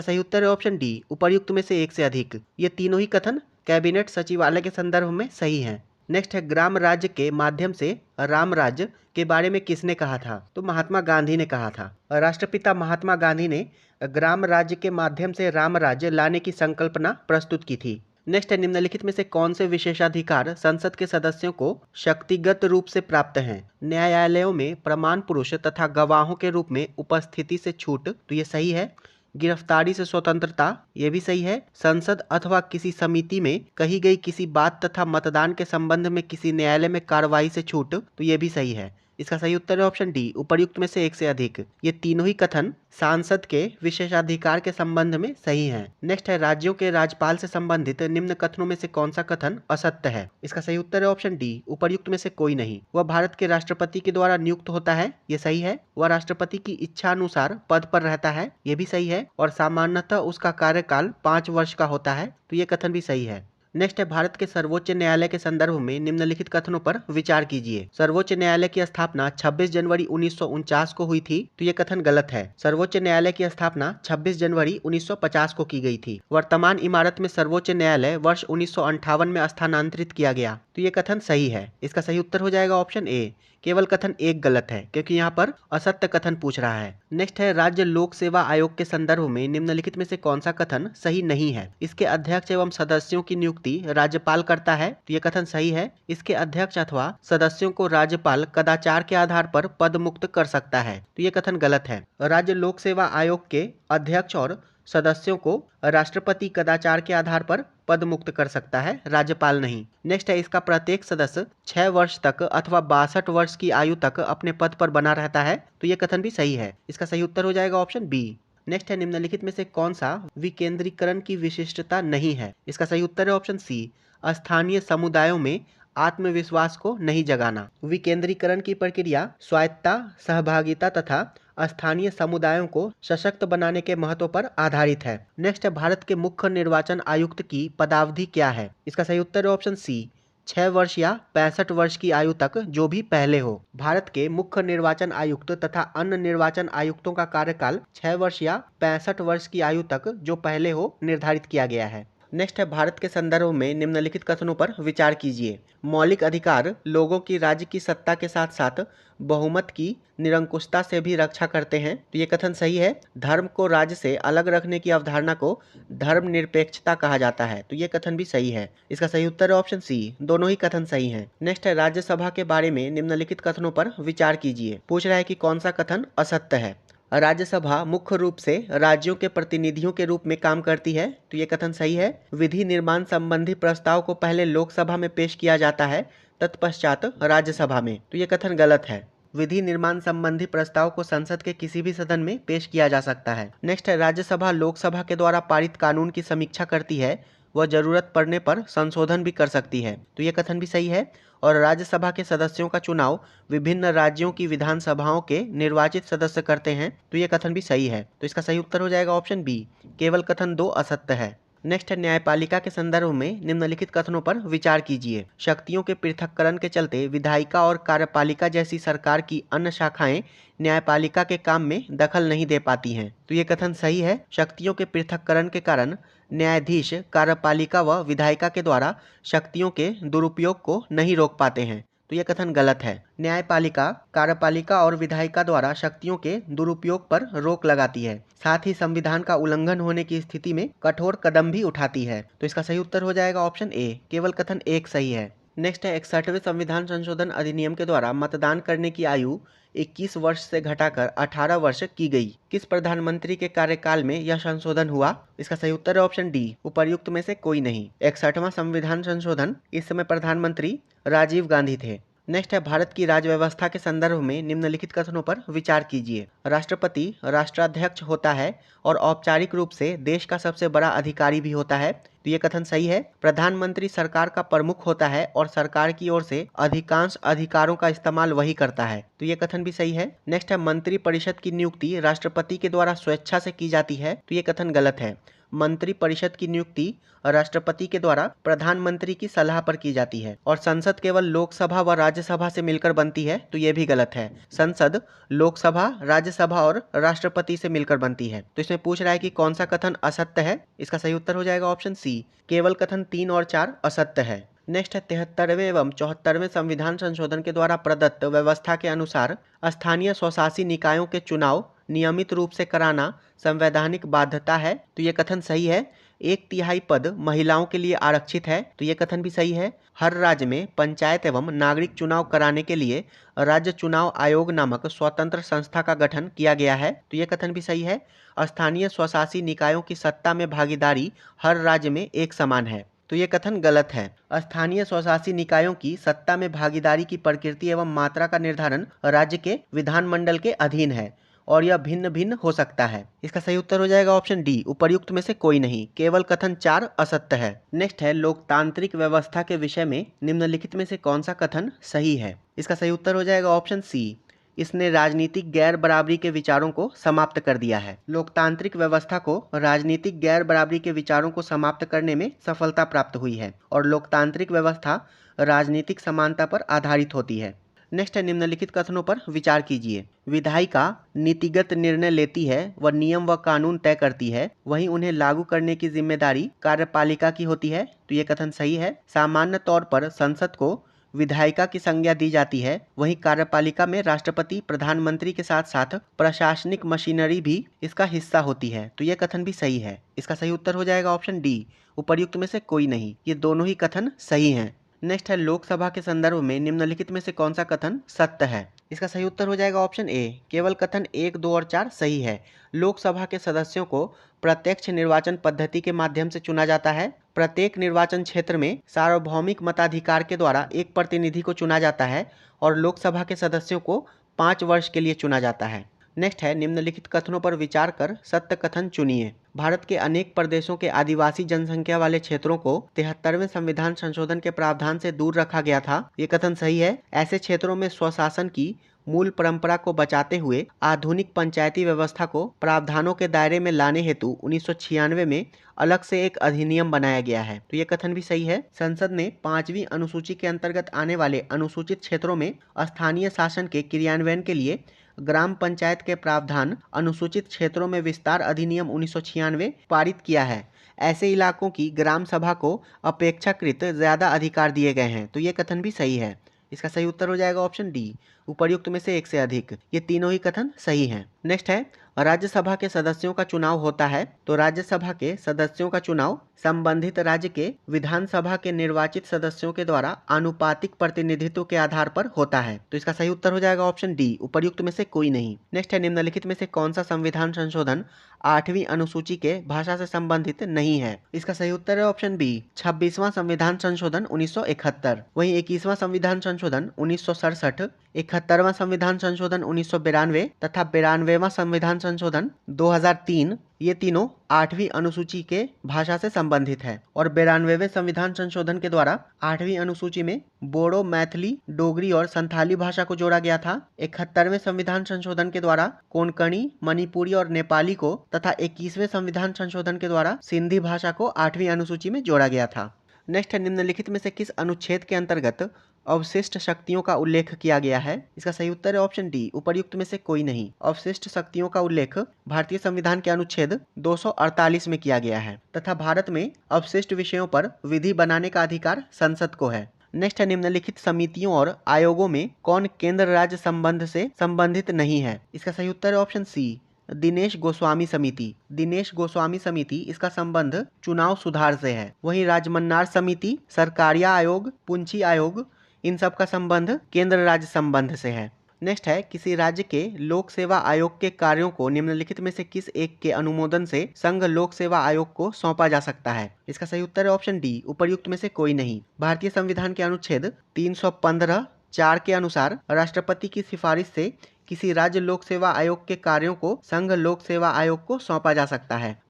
A: सही उत्तर है ऑप्शन डी, उपर्युक्त में से एक से अधिक। ये तीनों ही कथन कैबिनेट सचिवालय के संदर्भ में सही है। नेक्स्ट है, ग्राम राज्य के माध्यम से राम राज्य के बारे में किसने कहा था? तो महात्मा गांधी ने कहा था। राष्ट्रपिता महात्मा गांधी ने ग्राम राज्य के माध्यम से राम राज्य लाने की संकल्पना प्रस्तुत की थी। नेक्स्ट है, निम्नलिखित में से कौन से विशेषाधिकार संसद के सदस्यों को शक्तिगत रूप से प्राप्त हैं? न्यायालयों में प्रमाण पुरुष तथा गवाहों के रूप में उपस्थिति से छूट, तो ये सही है। गिरफ्तारी से स्वतंत्रता, ये भी सही है। संसद अथवा किसी समिति में कही गई किसी बात तथा मतदान के संबंध में किसी न्यायालय में कार्रवाई से छूट, तो ये भी सही है। इसका सही उत्तर है ऑप्शन डी, उपर्युक्त में से एक से अधिक। ये तीनों ही कथन सांसद के विशेषाधिकार के संबंध में सही हैं। नेक्स्ट है, राज्यों के राज्यपाल से संबंधित निम्न कथनों में से कौन सा कथन असत्य है? इसका सही उत्तर है ऑप्शन डी, उपर्युक्त में से कोई नहीं। वह भारत के राष्ट्रपति के द्वारा नियुक्त होता है, ये सही है। वह राष्ट्रपति की इच्छा अनुसार पद पर रहता है, ये भी सही है। और सामान्यतः उसका कार्यकाल 5 वर्ष का होता है, तो ये कथन भी सही है। नेक्स्ट है, भारत के सर्वोच्च न्यायालय के संदर्भ में निम्नलिखित कथनों पर विचार कीजिए। सर्वोच्च न्यायालय की स्थापना 26 जनवरी 1949 को हुई थी, तो ये कथन गलत है। सर्वोच्च न्यायालय की स्थापना 26 जनवरी 1950 को की गई थी। वर्तमान इमारत में सर्वोच्च न्यायालय वर्ष 1958 में स्थानांतरित किया गया, तो ये कथन सही है। इसका सही उत्तर हो जाएगा ऑप्शन ए। केवल कथन एक गलत है, क्योंकि यहाँ पर असत्य कथन पूछ रहा है। नेक्स्ट है, राज्य लोक सेवा आयोग के संदर्भ में निम्नलिखित में से कौन सा कथन सही नहीं है? इसके अध्यक्ष एवं सदस्यों की नियुक्ति राज्यपाल करता है, तो ये कथन सही है। इसके अध्यक्ष अथवा सदस्यों को राज्यपाल कदाचार के आधार पर पद मुक्त कर सकता है, तो ये कथन गलत है। राज्य लोक सेवा आयोग के अध्यक्ष और सदस्यों को राष्ट्रपति कदाचार के आधार पर पद मुक्त कर सकता है, राज्यपाल नहीं। नेक्स्ट है, इसका प्रत्येक सदस्य 6 वर्ष तक अथवा 62 वर्ष की आयु तक अपने पद पर बना रहता है, तो ये कथन भी सही है। इसका सही उत्तर हो जाएगा ऑप्शन बी। नेक्स्ट है, निम्नलिखित में से कौन सा विकेंद्रीकरण की विशिष्टता नहीं है? इसका सही उत्तर है ऑप्शन सी, स्थानीय समुदायों में आत्मविश्वास को नहीं जगाना। विकेंद्रीकरण की प्रक्रिया स्वायत्तता, सहभागिता तथा स्थानीय समुदायों को सशक्त बनाने के महत्व पर आधारित है। नेक्स्ट है, भारत के मुख्य निर्वाचन आयुक्त की पदावधि क्या है? इसका सही उत्तर है ऑप्शन सी, 6 वर्ष या 65 वर्ष की आयु तक, जो भी पहले हो। भारत के मुख्य निर्वाचन आयुक्त तथा अन्य निर्वाचन आयुक्तों का कार्यकाल 6 वर्ष या 65 वर्ष की आयु तक, जो पहले हो, निर्धारित किया गया है। नेक्स्ट है, भारत के संदर्भ में निम्नलिखित कथनों पर विचार कीजिए। मौलिक अधिकार लोगों की राज्य की सत्ता के साथ साथ बहुमत की निरंकुशता से भी रक्षा करते हैं, तो ये कथन सही है। धर्म को राज्य से अलग रखने की अवधारणा को धर्मनिरपेक्षता कहा जाता है, तो ये कथन भी सही है। इसका सही उत्तर है ऑप्शन सी, दोनों ही कथन सही हैं। नेक्स्ट है, राज्यसभा के बारे में निम्नलिखित कथनों पर विचार कीजिए। पूछ रहा है कि कौन सा कथन असत्य है। राज्यसभा मुख्य रूप से राज्यों के प्रतिनिधियों के रूप में काम करती है, तो ये कथन सही है। विधि निर्माण संबंधी प्रस्ताव को पहले लोकसभा में पेश किया जाता है, तत्पश्चात राज्यसभा में, तो ये कथन गलत है। विधि निर्माण संबंधी प्रस्ताव को संसद के किसी भी सदन में पेश किया जा सकता है। नेक्स्ट है, राज्यसभा लोकसभा के द्वारा पारित कानून की समीक्षा करती है, वह जरूरत पड़ने पर संशोधन भी कर सकती है, तो ये कथन भी सही है। और राज्यसभा के सदस्यों का चुनाव विभिन्न राज्यों की विधानसभाओं के निर्वाचित सदस्य करते हैं, तो ये कथन भी सही है। तो इसका सही उत्तर हो जाएगा ऑप्शन बी, केवल कथन 2 असत्य है। नेक्स्ट है, न्यायपालिका के संदर्भ में निम्नलिखित कथनों पर विचार कीजिए। शक्तियों के पृथक्करण के चलते विधायिका और कार्यपालिका जैसी सरकार की अन्य शाखाएं न्यायपालिका के काम में दखल नहीं दे पाती हैं, तो ये कथन सही है। शक्तियों के पृथक्करण के कारण न्यायाधीश कार्यपालिका व विधायिका के द्वारा शक्तियों के दुरुपयोग को नहीं रोक पाते हैं, तो यह कथन गलत है। न्यायपालिका कार्यपालिका और विधायिका द्वारा शक्तियों के दुरुपयोग पर रोक लगाती है, साथ ही संविधान का उल्लंघन होने की स्थिति में कठोर कदम भी उठाती है, तो इसका सही उत्तर हो जाएगा ऑप्शन ए, केवल कथन 1 सही है। नेक्स्ट है, 61वें संविधान संशोधन अधिनियम के द्वारा मतदान करने की आयु 21 वर्ष से घटाकर 18 वर्ष की गई। किस प्रधानमंत्री के कार्यकाल में यह संशोधन हुआ? इसका सही उत्तर है ऑप्शन डी, उपर्युक्त में से कोई नहीं। 61वां संविधान संशोधन, इस समय प्रधानमंत्री राजीव गांधी थे। नेक्स्ट है, भारत की राज्य व्यवस्था के संदर्भ में निम्नलिखित कथनों पर विचार कीजिए। राष्ट्रपति राष्ट्राध्यक्ष होता है और औपचारिक रूप से देश का सबसे बड़ा अधिकारी भी होता है, तो ये कथन सही है। प्रधानमंत्री सरकार का प्रमुख होता है और सरकार की ओर से अधिकांश अधिकारों का इस्तेमाल वही करता है, तो ये कथन भी सही है। नेक्स्ट है, मंत्री परिषद की नियुक्ति राष्ट्रपति के द्वारा स्वेच्छा से की जाती है, तो ये कथन गलत है। मंत्री परिषद की नियुक्ति राष्ट्रपति के द्वारा प्रधानमंत्री की सलाह पर की जाती है और संसद केवल लोकसभा व राज्यसभा से मिलकर बनती है, तो ये भी गलत है। संसद लोकसभा, राज्यसभा और राष्ट्रपति से मिलकर बनती है। तो इसमें पूछ रहा है कि कौन सा कथन असत्य है? इसका सही उत्तर हो जाएगा ऑप्शन सी, केवल कथन 3 और 4 असत्य है। नेक्स्ट है, 73वें एवं 74वें संविधान संशोधन के द्वारा प्रदत्त व्यवस्था के अनुसार स्थानीय स्वशासी निकायों के चुनाव नियमित रूप से कराना संवैधानिक बाध्यता है, तो ये कथन सही है। 1/3 पद महिलाओं के लिए आरक्षित है, तो ये कथन भी सही है। हर राज्य में पंचायत एवं नागरिक चुनाव कराने के लिए राज्य चुनाव आयोग नामक स्वतंत्र संस्था का गठन किया गया है, तो ये कथन भी सही है। स्थानीय स्वशासी निकायों की सत्ता में भागीदारी हर राज्य में एक समान है, तो ये कथन गलत है। स्थानीय स्वशासी निकायों की सत्ता में भागीदारी की प्रकृति एवं मात्रा का निर्धारण राज्य के विधानमंडल के अधीन है और यह भिन्न भिन्न हो सकता है। इसका सही उत्तर हो जाएगा ऑप्शन डी, उपर्युक्त में से कोई नहीं, केवल कथन 4 असत्य है। नेक्स्ट है, लोकतांत्रिक व्यवस्था के विषय में निम्नलिखित में से कौन सा कथन सही है? इसका सही उत्तर हो जाएगा ऑप्शन सी, इसने राजनीतिक गैर बराबरी के विचारों को समाप्त कर दिया है। लोकतांत्रिक व्यवस्था को राजनीतिक गैर बराबरी के विचारों को समाप्त करने में सफलता प्राप्त हुई है और लोकतांत्रिक व्यवस्था राजनीतिक समानता पर आधारित होती है। नेक्स्ट है, निम्नलिखित कथनों पर विचार कीजिए। विधायिका नीतिगत निर्णय लेती है व नियम व कानून तय करती है, वहीं उन्हें लागू करने की जिम्मेदारी कार्यपालिका की होती है, तो ये कथन सही है। सामान्य तौर पर संसद को विधायिका की संज्ञा दी जाती है, वहीं कार्यपालिका में राष्ट्रपति प्रधानमंत्री के साथ साथ प्रशासनिक मशीनरी भी इसका हिस्सा होती है, तो ये कथन भी सही है। इसका सही उत्तर हो जाएगा ऑप्शन डी, उपर्युक्त में से कोई नहीं, ये दोनों ही कथन सही हैं। नेक्स्ट है, लोकसभा के संदर्भ में निम्नलिखित में से कौन सा कथन सत्य है? इसका सही उत्तर हो जाएगा ऑप्शन ए, केवल कथन 1, 2 और 4 सही है। लोकसभा के सदस्यों को प्रत्यक्ष निर्वाचन पद्धति के माध्यम से चुना जाता है। प्रत्येक निर्वाचन क्षेत्र में सार्वभौमिक मताधिकार के द्वारा एक प्रतिनिधि को चुना जाता है और लोकसभा के सदस्यों को 5 वर्ष के लिए चुना जाता है। नेक्स्ट है, निम्नलिखित कथनों पर विचार कर सत्य कथन चुनिए। भारत के अनेक प्रदेशों के आदिवासी जनसंख्या वाले क्षेत्रों को 73वें संविधान संशोधन के प्रावधान से दूर रखा गया था, ये कथन सही है। ऐसे क्षेत्रों में स्वशासन की मूल परंपरा को बचाते हुए आधुनिक पंचायती व्यवस्था को प्रावधानों के दायरे में लाने हेतु 1996 में अलग से एक अधिनियम बनाया गया है। तो ये कथन भी सही है। संसद ने 5वीं अनुसूची के अंतर्गत आने वाले अनुसूचित क्षेत्रों में स्थानीय शासन के क्रियान्वयन के लिए ग्राम पंचायत के प्रावधान अनुसूचित क्षेत्रों में विस्तार अधिनियम 1996 पारित किया है। ऐसे इलाकों की ग्राम सभा को अपेक्षाकृत ज्यादा अधिकार दिए गए हैं। तो ये कथन भी सही है। इसका सही उत्तर हो जाएगा ऑप्शन डी, उपर्युक्त में से एक से अधिक। ये तीनों ही कथन सही हैं। नेक्स्ट है, राज्यसभा के सदस्यों का चुनाव होता है। तो राज्यसभा के सदस्यों का चुनाव संबंधित राज्य के विधानसभा के निर्वाचित सदस्यों के द्वारा आनुपातिक प्रतिनिधित्व के आधार पर होता है। तो इसका सही उत्तर हो जाएगा ऑप्शन डी, उपर्युक्त में से कोई नहीं। नेक्स्ट है, निम्नलिखित में से कौन सा संविधान संशोधन 8वीं अनुसूची के भाषा से संबंधित नहीं है? इसका सही उत्तर है ऑप्शन बी, 26वां संविधान संशोधन 1971। वहीं 21वां संविधान संशोधन 1967, 71वां संविधान संशोधन 1992 तथा 92वां संविधान संशोधन 2003 ये तीनों 8वीं अनुसूची के भाषा से संबंधित है। और 92वें संविधान संशोधन के द्वारा 8वीं अनुसूची में बोडो, मैथिली, डोगरी और संथाली भाषा को जोड़ा गया था। 71वें संविधान संशोधन के द्वारा कोंकणी, मणिपुरी और नेपाली को तथा 21वें संविधान संशोधन के द्वारा सिंधी भाषा को 8वीं अनुसूची में जोड़ा गया था। नेक्स्ट है, निम्नलिखित में से किस अनुच्छेद के अंतर्गत अवशिष्ट शक्तियों का उल्लेख किया गया है? इसका सही उत्तर है ऑप्शन डी, उपर्युक्त में से कोई नहीं। अवशिष्ट शक्तियों का उल्लेख भारतीय संविधान के अनुच्छेद 248 में किया गया है तथा भारत में अवशिष्ट विषयों पर विधि बनाने का अधिकार संसद को है। नेक्स्ट है, निम्नलिखित समितियों और आयोगों में कौन केंद्र राज्य संबंध से संबंधित नहीं है? इसका सही उत्तर है ऑप्शन सी, दिनेश गोस्वामी समिति। दिनेश गोस्वामी समिति, इसका संबंध चुनाव सुधार से है। वहीं राजमन्नार समिति, सरकारिया आयोग, पुंछी आयोग, इन सब का संबंध केंद्र राज्य संबंध से है। नेक्स्ट है, किसी राज्य के लोक सेवा आयोग के कार्यों को निम्नलिखित में से किस एक के अनुमोदन से संघ लोक सेवा आयोग को सौंपा जा सकता है? इसका सही उत्तर है ऑप्शन डी, उपर्युक्त में से कोई नहीं। भारतीय संविधान के अनुच्छेद 315(4) के अनुसार राष्ट्रपति की सिफारिश से किसी राज्य लोक सेवा आयोग के कार्यों को संघ लोक सेवा आयोग को सौंपा जा सकता है।